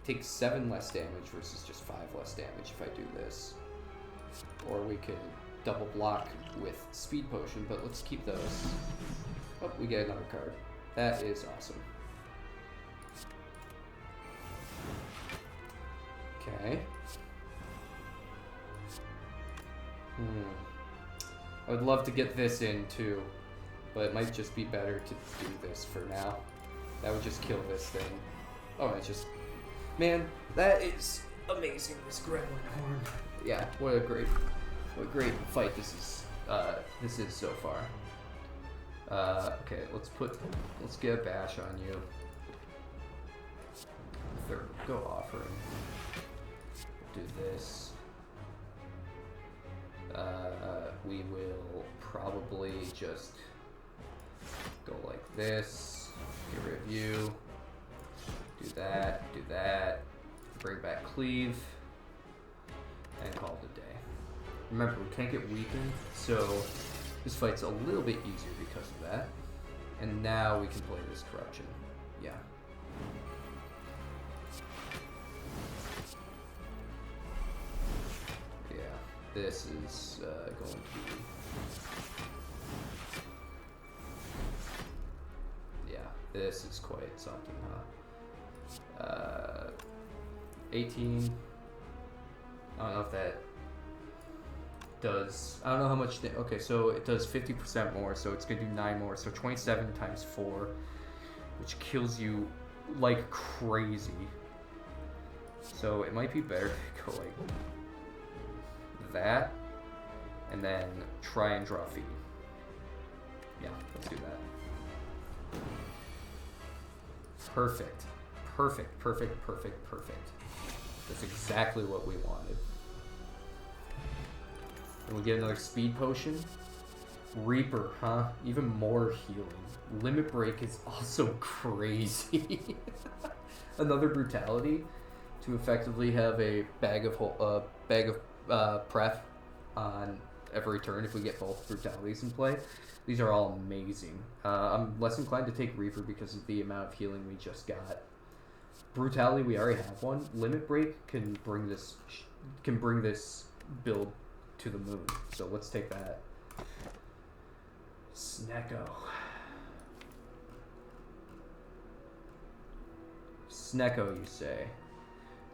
Take 7 less damage versus just 5 less damage if I do this. Or we could double block with Speed Potion, but let's keep those. Oh, we get another card. That is awesome. Okay. I would love to get this in too, but it might just be better to do this for now. That would just kill this thing. Oh, it's just... Man, that is amazing, this Gremlin Horn. Yeah, what a great fight this is so far. Okay, let's get a bash on you. Go offering. Do this. We will probably just go like this. Get rid of you. Do that. Bring back Cleave. And call it a day. Remember, we can't get weakened, so this fight's a little bit easier because of that. And now we can play this Corruption. Yeah. Yeah, this is going to be... Yeah, this is quite something, huh? 18. I don't know if that does... I don't know how much... Okay, so it does 50% more, so it's going to do 9 more. So 27 times 4, which kills you like crazy. So it might be better to go like that, and then try and draw feed. Yeah, let's do that. Perfect. That's exactly what we wanted. And we get another Speed Potion. Reaper, huh? Even more healing. Limit Break is also crazy. Another Brutality to effectively have a bag of prep on every turn if we get both Brutalities in play. These are all amazing. I'm less inclined to take Reaper because of the amount of healing we just got. Brutality, we already have one. Limit Break can bring this build to the moon. So let's take that. Snecko, you say?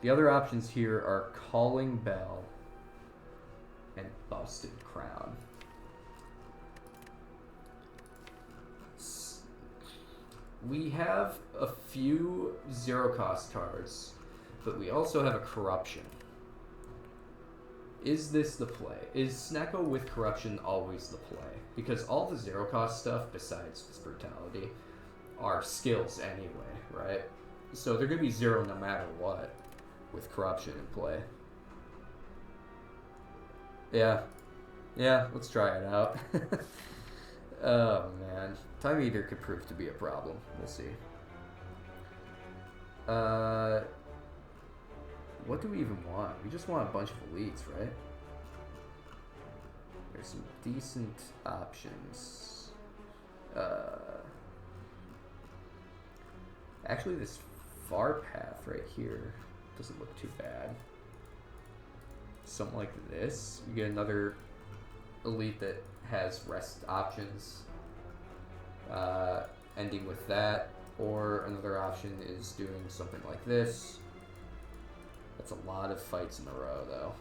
The other options here are Calling Bell and Busted Crown. We have a few zero-cost cards, but we also have a Corruption. Is this the play? Is Snecko with Corruption always the play? Because all the zero-cost stuff, besides this Brutality, are skills anyway, right? So they're going to be 0 no matter what with Corruption in play. Yeah, let's try it out. Oh man, Time Eater could prove to be a problem. We'll see. What do we even want? We just want a bunch of elites, right? There's some decent options. Actually, this far path right here doesn't look too bad. Something like this. You get another elite that has rest options, ending with that, or another option is doing something like this. That's a lot of fights in a row, though.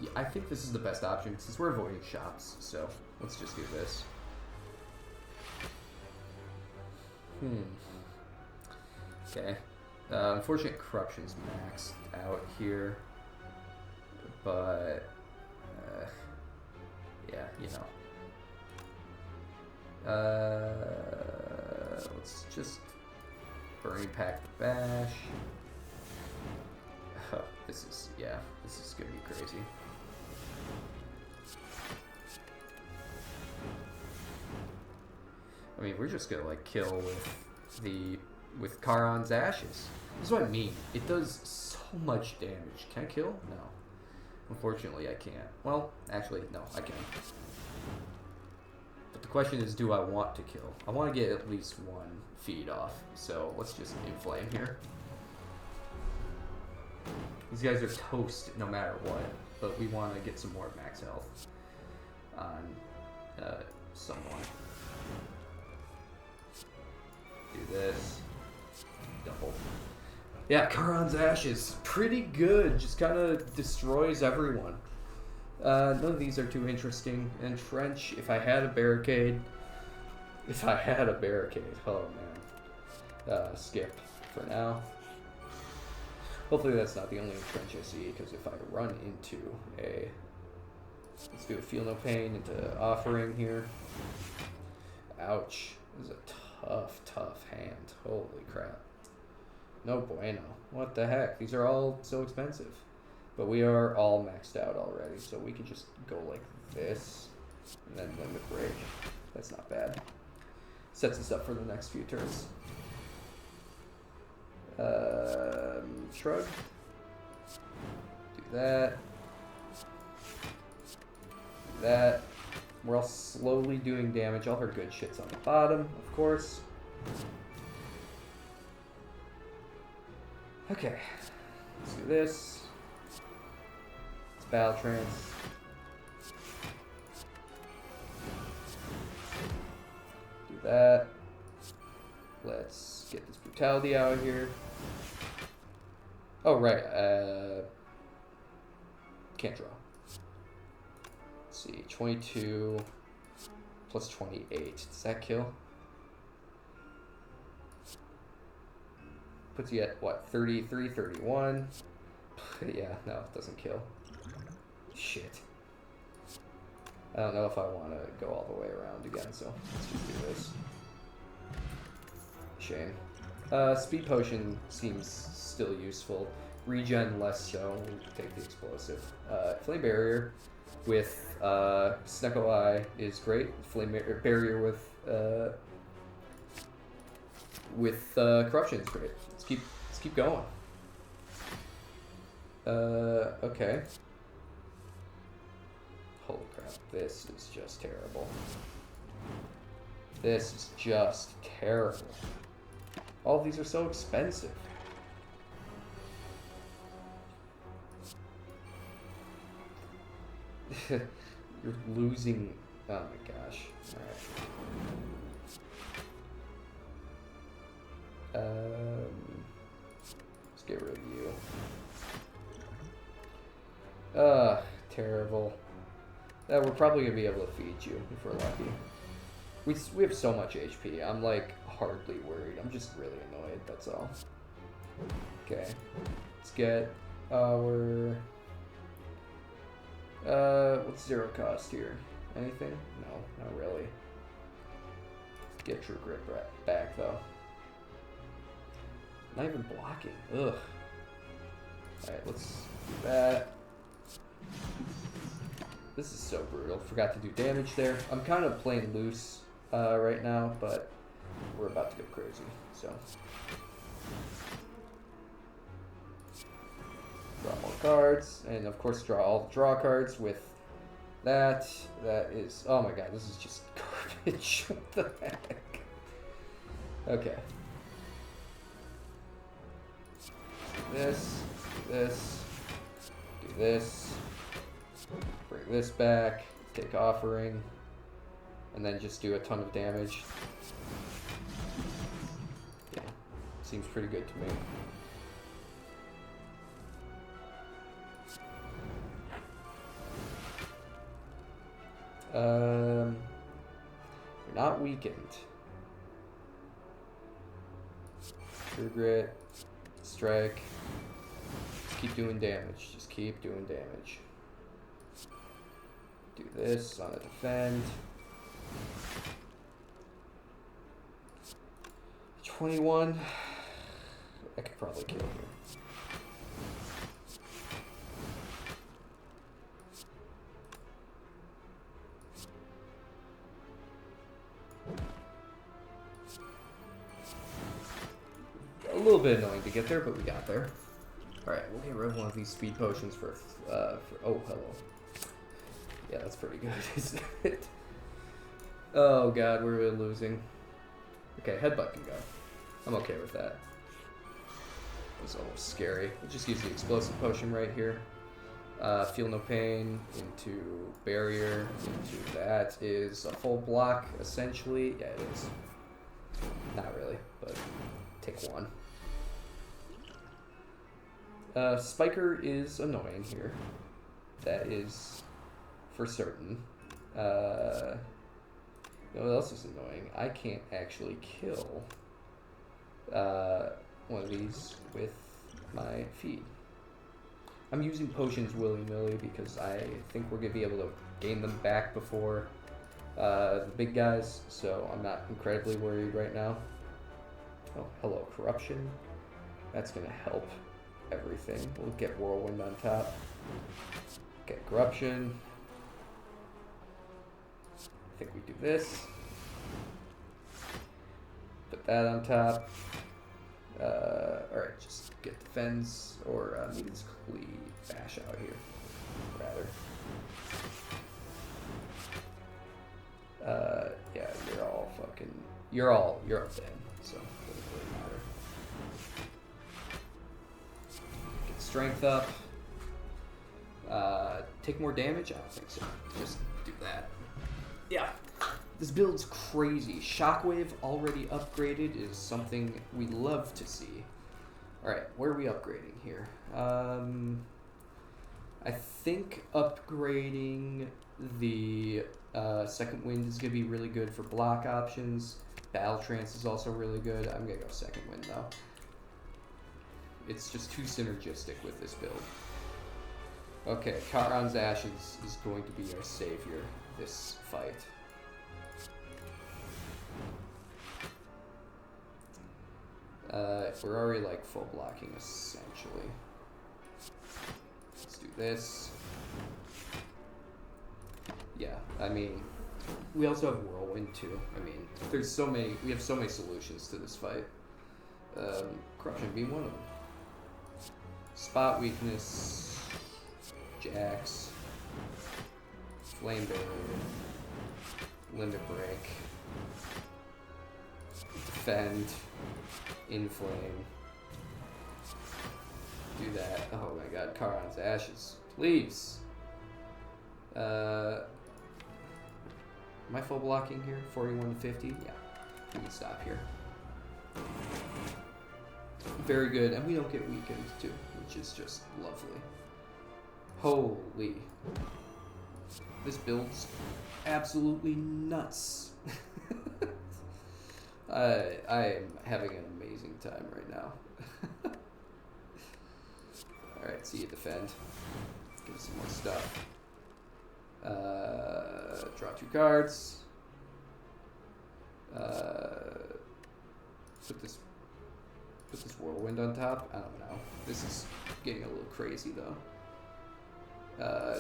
Yeah, I think this is the best option since we're avoiding shops, so let's just do this. Okay. Unfortunately, corruption's maxed out here, but yeah, you know. Let's just burning pack the bash. Oh, this is gonna be crazy. I mean, we're just gonna like kill with Charon's ashes. This is what I mean. It does so much damage. Can I kill? No. Unfortunately, I can't. Well, actually, no, I can. But the question is, do I want to kill? I want to get at least one feed off. So let's just inflame here. These guys are toast no matter what, but we want to get some more max health on someone. Do this. Double. Yeah, Charon's Ashes. Pretty good. Just kind of destroys everyone. None of these are too interesting. Entrench, if I had a barricade. Oh, man. Skip for now. Hopefully that's not the only entrench I see, because if I run into a... Let's do a Feel No Pain into Offering here. Ouch. This is a tough hand. Holy crap. No bueno. What the heck? These are all so expensive. But we are all maxed out already, so we can just go like this, and then win with Rage. That's not bad. Sets us up for the next few turns. Shrug. Do that. Do that. We're all slowly doing damage. All her good shit's on the bottom, of course. Okay. Let's do this. Let's Battle Trance. Do that. Let's get this Brutality out of here. Oh, right. Can't draw. Let's see. 22 plus 28. Does that kill? Puts you at, what, 33, 31? Yeah, no, it doesn't kill. Shit. I don't know if I want to go all the way around again, so let's just do this. Shame. Speed Potion seems still useful. Regen less so. We'll take the Explosive. Flame Barrier with Snecko Eye is great. Flame Barrier with Corruption is great. Let's keep going. Okay. Holy crap, this is just terrible. This is just terrible. All of these are so expensive. You're losing. Oh my gosh. Alright. Let's get rid of you. Terrible. We're probably gonna be able to feed you if we're lucky. We have so much HP. I'm like hardly worried. I'm just really annoyed. That's all. Okay. Let's get our. What's zero cost here? Anything? No, not really. Get True Grip back though. Not even blocking. Ugh. Alright, let's do that. This is so brutal. Forgot to do damage there. I'm kind of playing loose right now, but we're about to go crazy. So draw more cards, and of course draw all the draw cards with that. That is, oh my god, this is just garbage. What the heck? Okay. Do this, do this, bring this back, take offering, and then just do a ton of damage. Yeah, seems pretty good to me. We're not weakened. True Grit, Strike. Just keep doing damage. Just keep doing damage. Do this on a defend. 21. I could probably kill here. A little bit annoying to get there, but we got there. Alright, we'll get rid of one of these speed potions for oh, hello. Yeah, that's pretty good, isn't it? Oh god, we're really losing. Okay, headbutt can go. I'm okay with that. It's almost scary. It just gives the explosive potion right here. Feel no pain into barrier into that is a full block essentially. Yeah, it is. Not really, but take one. Spiker is annoying here. That is for certain. You know what else is annoying? I can't actually kill one of these with my feet. I'm using potions willy-nilly because I think we're going to be able to gain them back before the big guys, so I'm not incredibly worried right now. Oh, hello, Corruption. That's going to help everything. We'll get Whirlwind on top. Get Corruption. I think we do this. Put that on top. Alright, just get defense, or maybe let's quickly bash out here, rather. Yeah, you're all fucking, you're all dead, so it doesn't really matter. Get strength up. Take more damage? I don't think so. Just do that. Yeah. This build's crazy. Shockwave already upgraded is something we love to see. Alright, where are we upgrading here? I think upgrading the second wind is going to be really good for block options. Battle Trance is also really good. I'm going to go second wind though. It's just too synergistic with this build. Okay, Charon's Ashes is going to be our savior this fight. We're already like full blocking essentially. Let's do this. Yeah, I mean, we also have Whirlwind too. I mean, there's so many. We have so many solutions to this fight. Corruption being one of them. Spot weakness. Jax. Flame Barrier. Limit Break. Defend. Inflame. Do that. Oh my god, Charon's Ashes. Please. Am I full blocking here? 41 to 50? Yeah. We can stop here. Very good. And we don't get weakened too, which is just lovely. Holy. This build's absolutely nuts. I am having an amazing time right now. Alright, see you defend. Give us some more stuff. Draw 2 cards. Put this Whirlwind on top. I don't know. This is getting a little crazy though.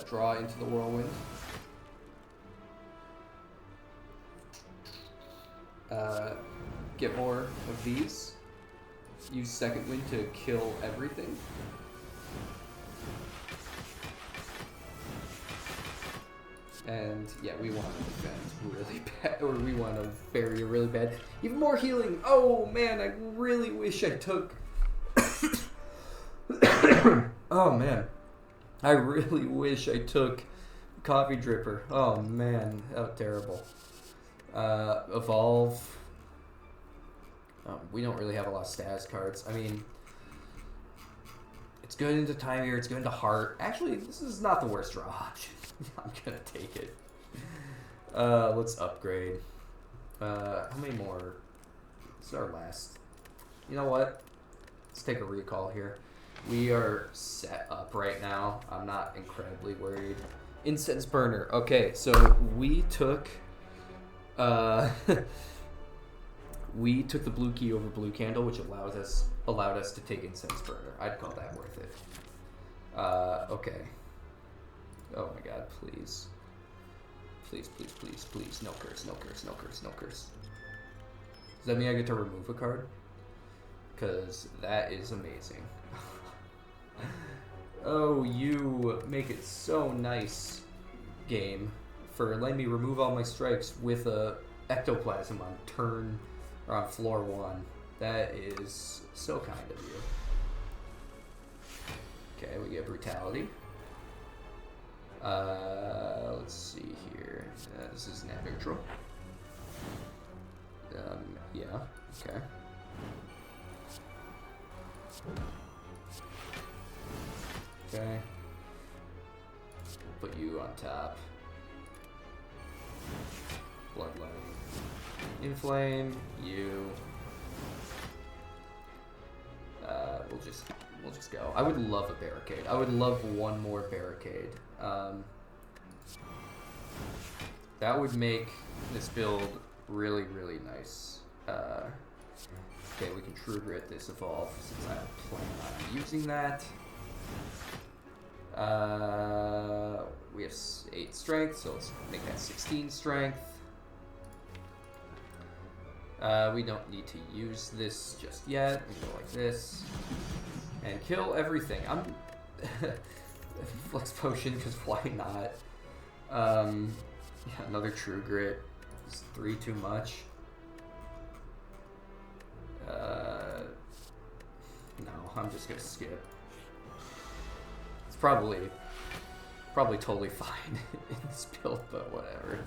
Draw into the whirlwind. Get more of these. Use second wind to kill everything. And yeah, we want to defend really bad, or we want to barrier really bad. Even more healing. Oh man, I really wish I took. Oh man, I really wish I took Coffee Dripper. Oh man, oh terrible. Evolve. We don't really have a lot of status cards. I mean, it's good into Time Eater, it's good into Heart. Actually, this is not the worst draw option. I'm gonna take it. Let's upgrade. How many more? This is our last. You know what? Let's take a recall here. We are set up right now. I'm not incredibly worried. Incense Burner. Okay, so we took we took the blue key over blue candle, which allowed us to take Incense Burner. I'd call that worth it. Okay. Oh my god, please. Please, please, please, please. No curse, no curse, no curse, no curse. Does that mean I get to remove a card? Because that is amazing. Oh, you make it so nice, game, for letting me remove all my strikes with a ectoplasm on turn, or on floor 1. That is so kind of you. Okay, we get brutality. Let's see here. This is net neutral. Yeah, okay. Okay. Put you on top. Bloodletting. Inflame, you. We'll just go. I would love a barricade. I would love one more barricade. That would make this build really, really nice. Okay, we can True Grit this evolve since I don't plan on using that. We have 8 strength, so let's make that 16 strength. We don't need to use this just yet. We go like this and kill everything. I'm Flex Potion, because why not? Yeah, another True Grit. Is 3 too much? No, I'm just gonna skip. It's probably totally fine in this build, but whatever.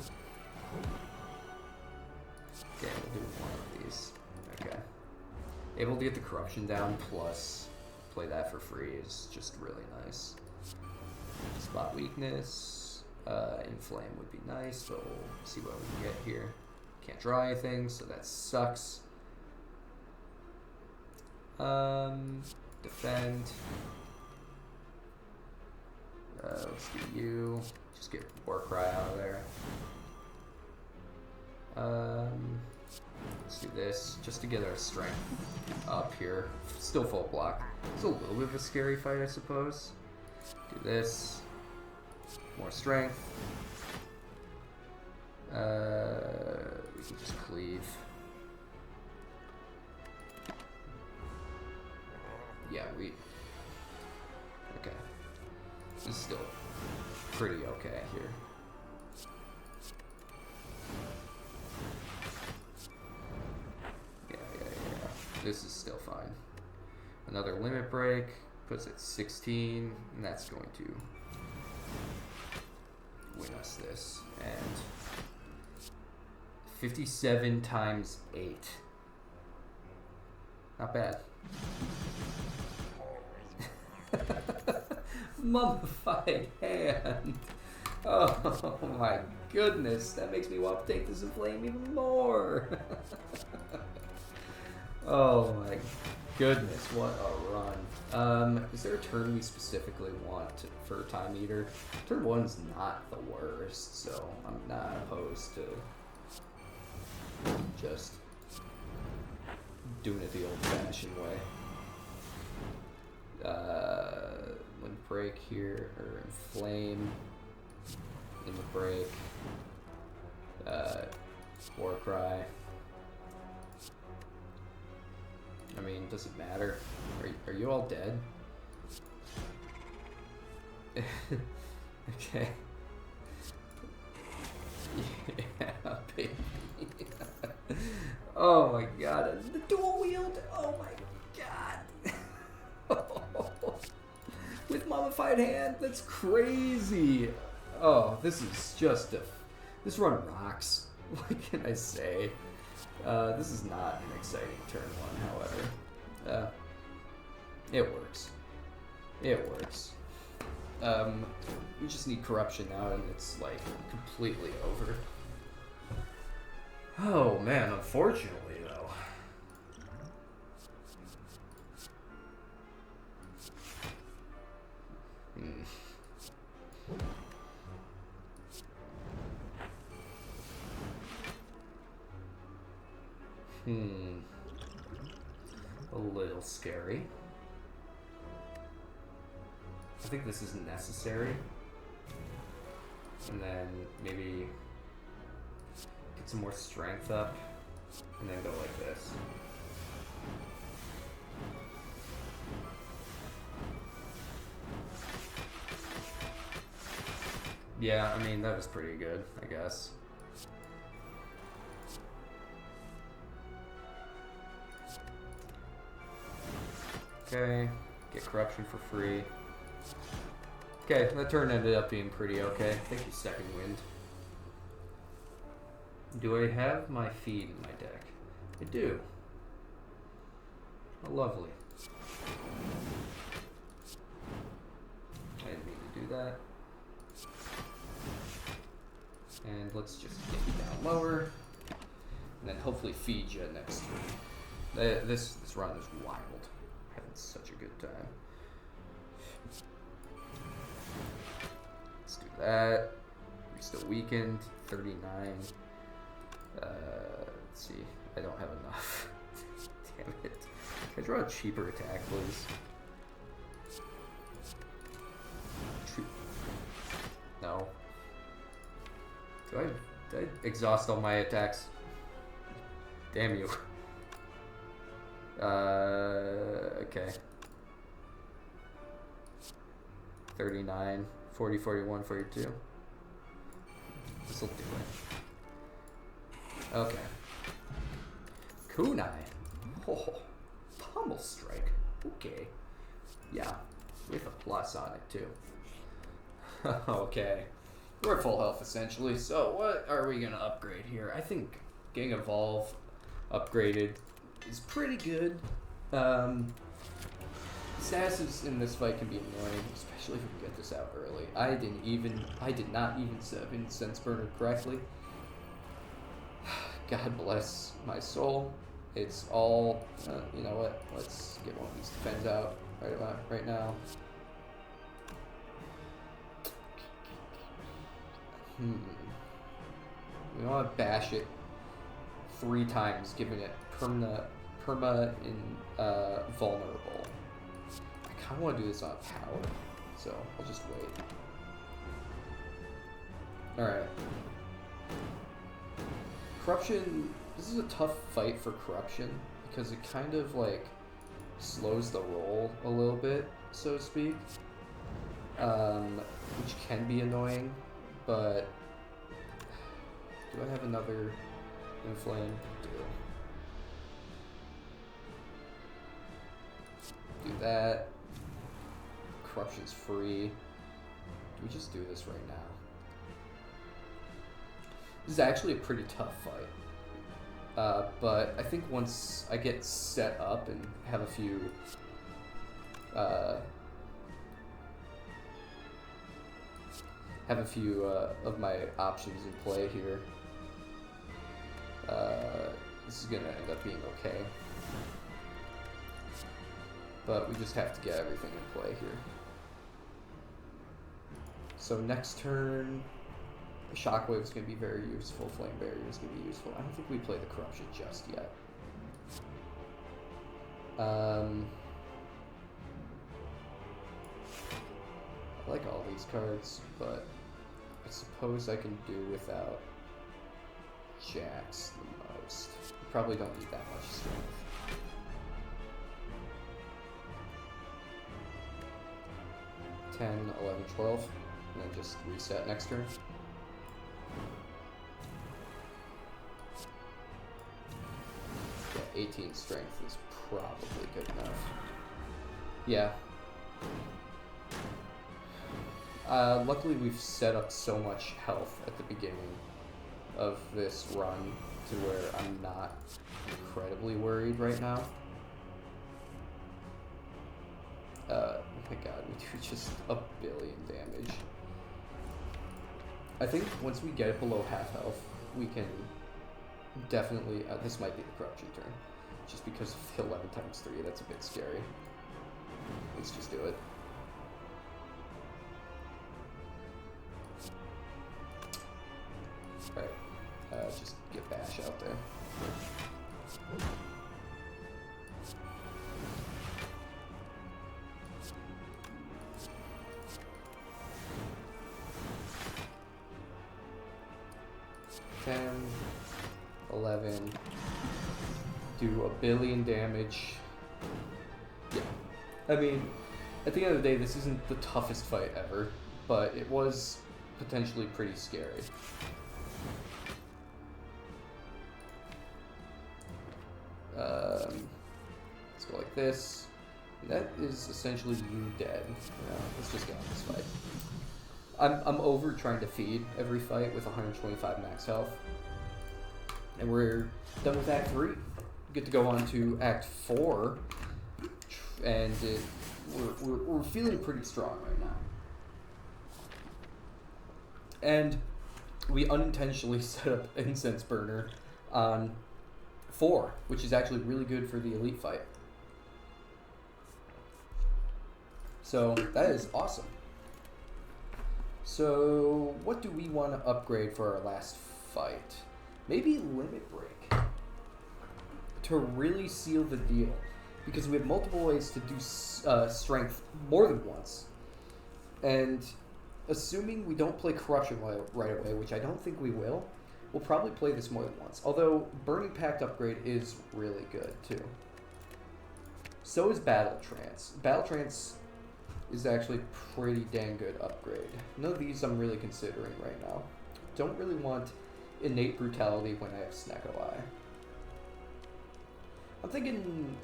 Okay, we'll do one of these. Okay. Able to get the corruption down plus play that for free is just really nice. Spot weakness. Inflame would be nice, but we'll see what we can get here. Can't draw anything, so that sucks. Defend. Let's do you. Just get Warcry out of there. Let's do this just to get our strength up here. Still full block. It's a little bit of a scary fight, I suppose. Do this. More strength. We can just cleave. Yeah, okay. This is still pretty okay here. Yeah. This is still fine. Another limit break puts it 16, and that's going to win us this. And 57 times 8. Not bad. Mummified hand. Oh my goodness, that makes me want to take this Inflame even more. Oh my goodness, what a run. Is there a turn we specifically want for Time Eater? Turn 1's not the worst, so I'm not opposed to just doing it the old-fashioned way. Windbreak here, or Inflame. In the break. Warcry. I mean, does it matter? Are you all dead? Okay. Yeah, baby. Oh my god. The dual wield! Oh my god! With mummified hand? That's crazy! Oh, this is just this run rocks. What can I say? This is not an exciting turn one, however. It works. It works. We just need corruption now, and it's like completely over. Oh man, unfortunately though. A little scary. I think this is necessary. And then maybe get some more strength up. And then go like this. Yeah, I mean, that was pretty good, I guess. Okay, get corruption for free. Okay, that turn ended up being pretty okay. Thank you, Second Wind. Do I have my feed in my deck? I do. Oh, lovely. I didn't mean to do that. And let's just get you down lower. And then hopefully feed you next turn. This run is wild. Having such a good time. Let's do that. We're still weakened. 39. Let's see. I don't have enough. Damn it. Can I draw a cheaper attack, please? No. Did I exhaust all my attacks? Damn you. Okay. 39, 40, 41, 42. This'll do it. Okay. Kunai. Oh, Pummel Strike. Okay. Yeah, with a plus on it too. Okay. We're at full health essentially, so what are we gonna upgrade here? I think getting Evolve upgraded is pretty good. Statuses in this fight can be annoying, especially if we get this out early. I did not even sub in Sense Burner correctly. God bless my soul. It's all, you know what, let's get one of these defends out right now. We want to bash it 3 times, giving it perma vulnerable. I kind of want to do this on power, so I'll just wait. Alright. Corruption, this is a tough fight for Corruption, because it kind of like slows the roll a little bit, so to speak. Which can be annoying, but do I have another Inflame? Do that. Corruption's free. Do we just do this right now? This is actually a pretty tough fight. But I think once I get set up and have a few of my options in play here, this is gonna end up being okay. But we just have to get everything in play here. So next turn, Shockwave is going to be very useful. Flame Barrier is going to be useful. I don't think we play the Corruption just yet. I like all these cards, but I suppose I can do without Jacks the most. Probably don't need that much strength. $10, $11, $12, and then just reset next turn. Yeah, 18 strength is probably good enough. Yeah. Luckily we've set up so much health at the beginning of this run to where I'm not incredibly worried right now. Oh my god, we do just a billion damage. I think once we get it below half health, we can definitely, this might be the corruption turn. Just because of the 11 times 3, that's a bit scary. Let's just do it. Alright, just get Bash out there. $10, $11, do a billion damage. Yeah, I mean, at the end of the day, this isn't the toughest fight ever, but it was potentially pretty scary. Let's go like this. That is essentially you dead. Let's just get on this fight. I'm over trying to feed every fight with 125 max health. And we're done with Act 3. Get to go on to Act 4. And we're feeling pretty strong right now. And we unintentionally set up Incense Burner on 4, which is actually really good for the elite fight. So that is awesome. So what do we want to upgrade for our last fight? Maybe Limit Break to really seal the deal, because we have multiple ways to do strength more than once. And assuming we don't play Corruption right away, which I don't think we will, we'll probably play this more than once. Although Burning Pact upgrade is really good too. So is Battle Trance. Battle Trance is actually pretty dang good upgrade. None of these I'm really considering right now. Don't really want Innate Brutality when I have Snecko Eye. I'm thinking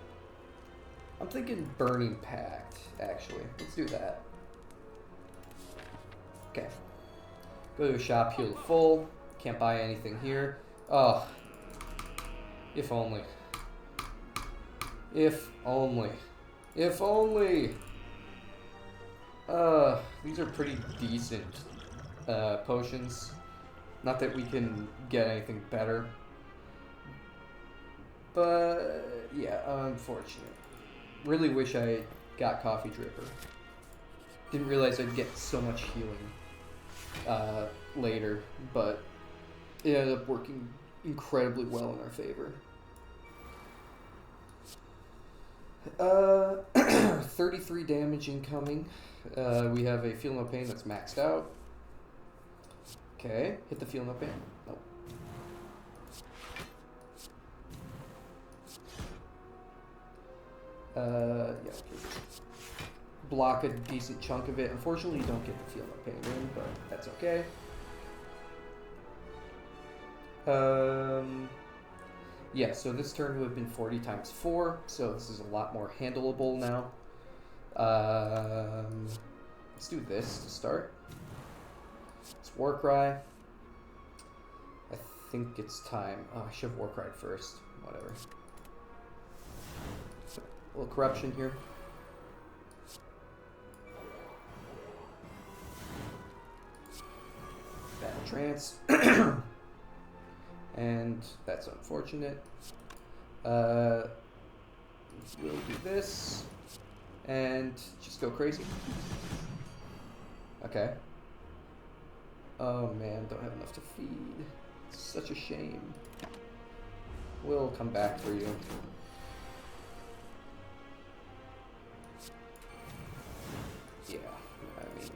Burning Pact, actually. Let's do that. Okay. Go to a shop, heal to full. Can't buy anything here. Oh. If only. If only. If only! These are pretty decent potions. Not that we can get anything better. But, yeah, unfortunate. Really wish I got Coffee Dripper. Didn't realize I'd get so much healing later, but it ended up working incredibly well in our favor. 33 damage incoming. We have a Feel No Pain that's maxed out. Okay, hit the Feel No Pain. Nope. Yeah, block a decent chunk of it. Unfortunately, you don't get the Feel No Pain in, but that's okay. Yeah, so this turn would have been 40 times 4, so this is a lot more handleable now. Let's do this to start. It's Warcry. I think it's time. Oh, I should have Warcry first. Whatever. A little Corruption here. Battle Trance. And that's unfortunate. We'll do this. And just go crazy. Okay. Oh man, don't have enough to feed. It's such a shame. We'll come back for you. Yeah, I mean,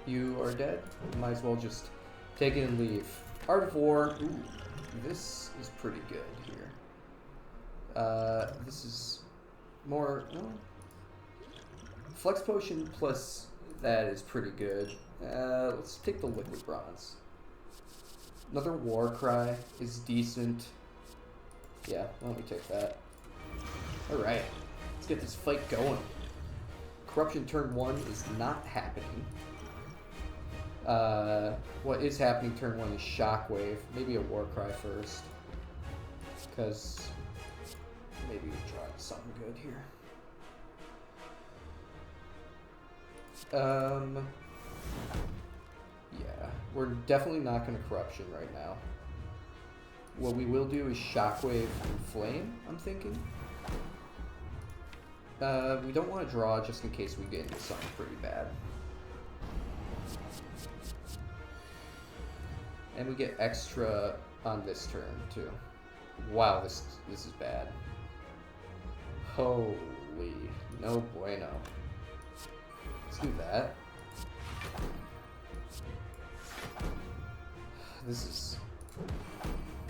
You are dead. Might as well just take it and leave. Art of War. Ooh, this is pretty good here. This is more... Flex Potion plus that is pretty good. Let's take the Liquid Bronze. Another War Cry is decent. Yeah, why don't we take that? Alright, let's get this fight going. Corruption turn 1 is not happening. What is happening turn 1 is Shockwave. Maybe a War Cry first. Because maybe we try something good here. Yeah, we're definitely not going to Corruption right now. What we will do is Shockwave and Flame, I'm thinking. We don't want to draw just in case we get into something pretty bad. And we get extra on this turn, too. Wow, this is bad. Holy, no bueno. Let's do that. This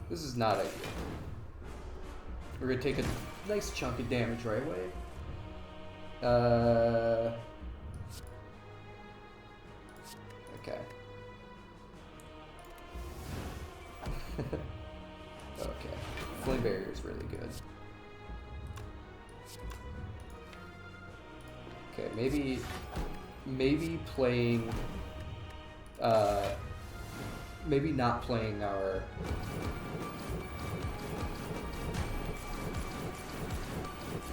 is not ideal. We're gonna take a nice chunk of damage right away. Okay. Okay. Flame Barrier is really good. Okay, maybe playing, maybe not playing our,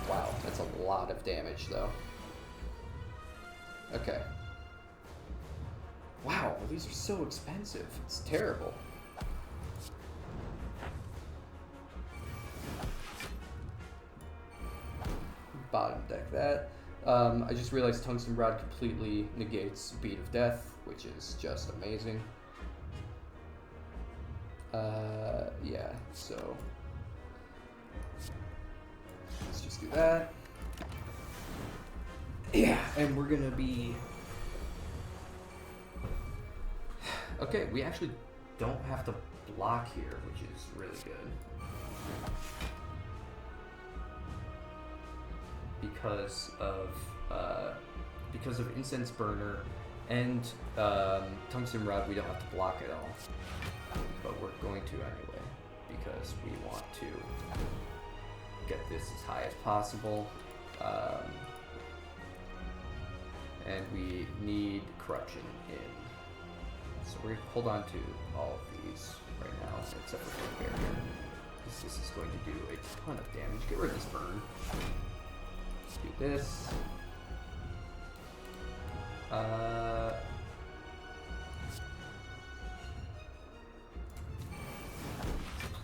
wow, that's a lot of damage though. Okay. Wow, these are so expensive. It's terrible. Bottom deck that. I just realized Tungsten Rod completely negates Beat of Death, which is just amazing. Yeah, so let's just do that. Yeah, and we're gonna be... Okay, we actually don't have to block here, which is really good. Because of Incense Burner and Tungsten Rod, we don't have to block at all. But we're going to anyway, because we want to get this as high as possible. And we need Corruption in. So we're going to hold on to all of these right now, except for Flame Barrier. Because this is going to do a ton of damage. Get rid of this burn. Do this.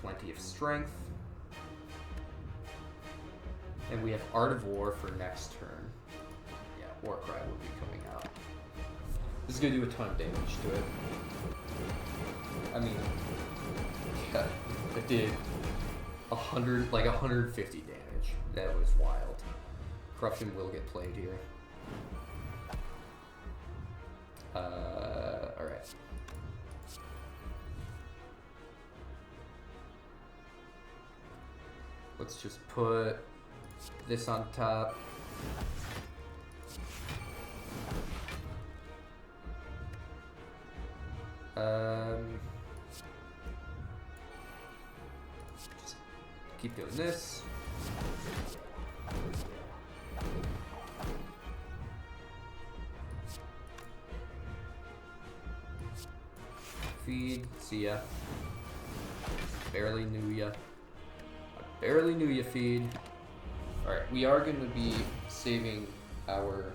Plenty of strength. And we have Art of War for next turn. Yeah, War Cry will be coming out. This is going to do a ton of damage to it. I mean, yeah, it did 150 damage. That was wild. Corruption will get played here. Alright. Let's just put this on top. Just keep doing this. Feed, see ya. Barely knew ya. I barely knew ya, feed. Alright, we are going to be saving our...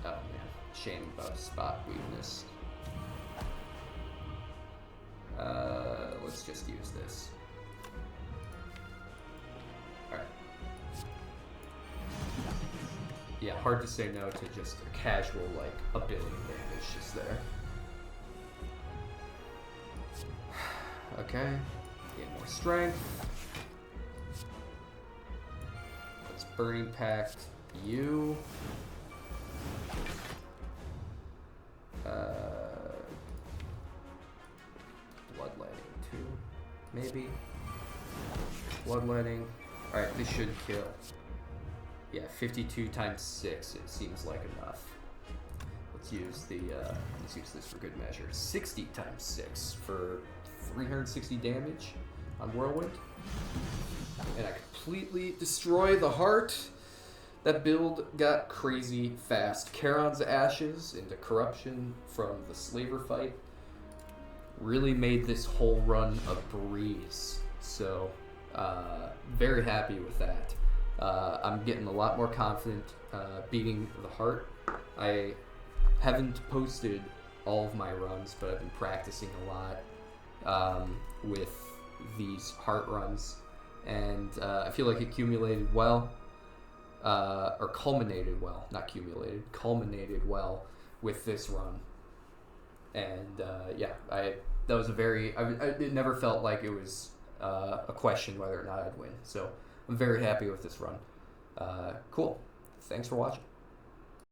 Oh man, shame about spot weakness. Let's just use this. Alright. Yeah, hard to say no to just a casual, like, ability damage just there. Okay, get more strength. Let's Burning Pact you. maybe. Bloodletting. Alright, this should kill. Yeah, 52 times 6, it seems like enough. Let's use this for good measure. 60 times 6 for 360 damage on Whirlwind. And I completely destroy the heart. That build got crazy fast. Charon's Ashes into Corruption from the Slaver fight really made this whole run a breeze. So, very happy with that. I'm getting a lot more confident beating the heart. I haven't posted all of my runs, but I've been practicing a lot with these heart runs, and I feel like it accumulated well, or culminated well, not accumulated, culminated well with this run. And yeah, that was a very, it never felt like it was a question whether or not I'd win. So I'm very happy with this run. Cool. Thanks for watching.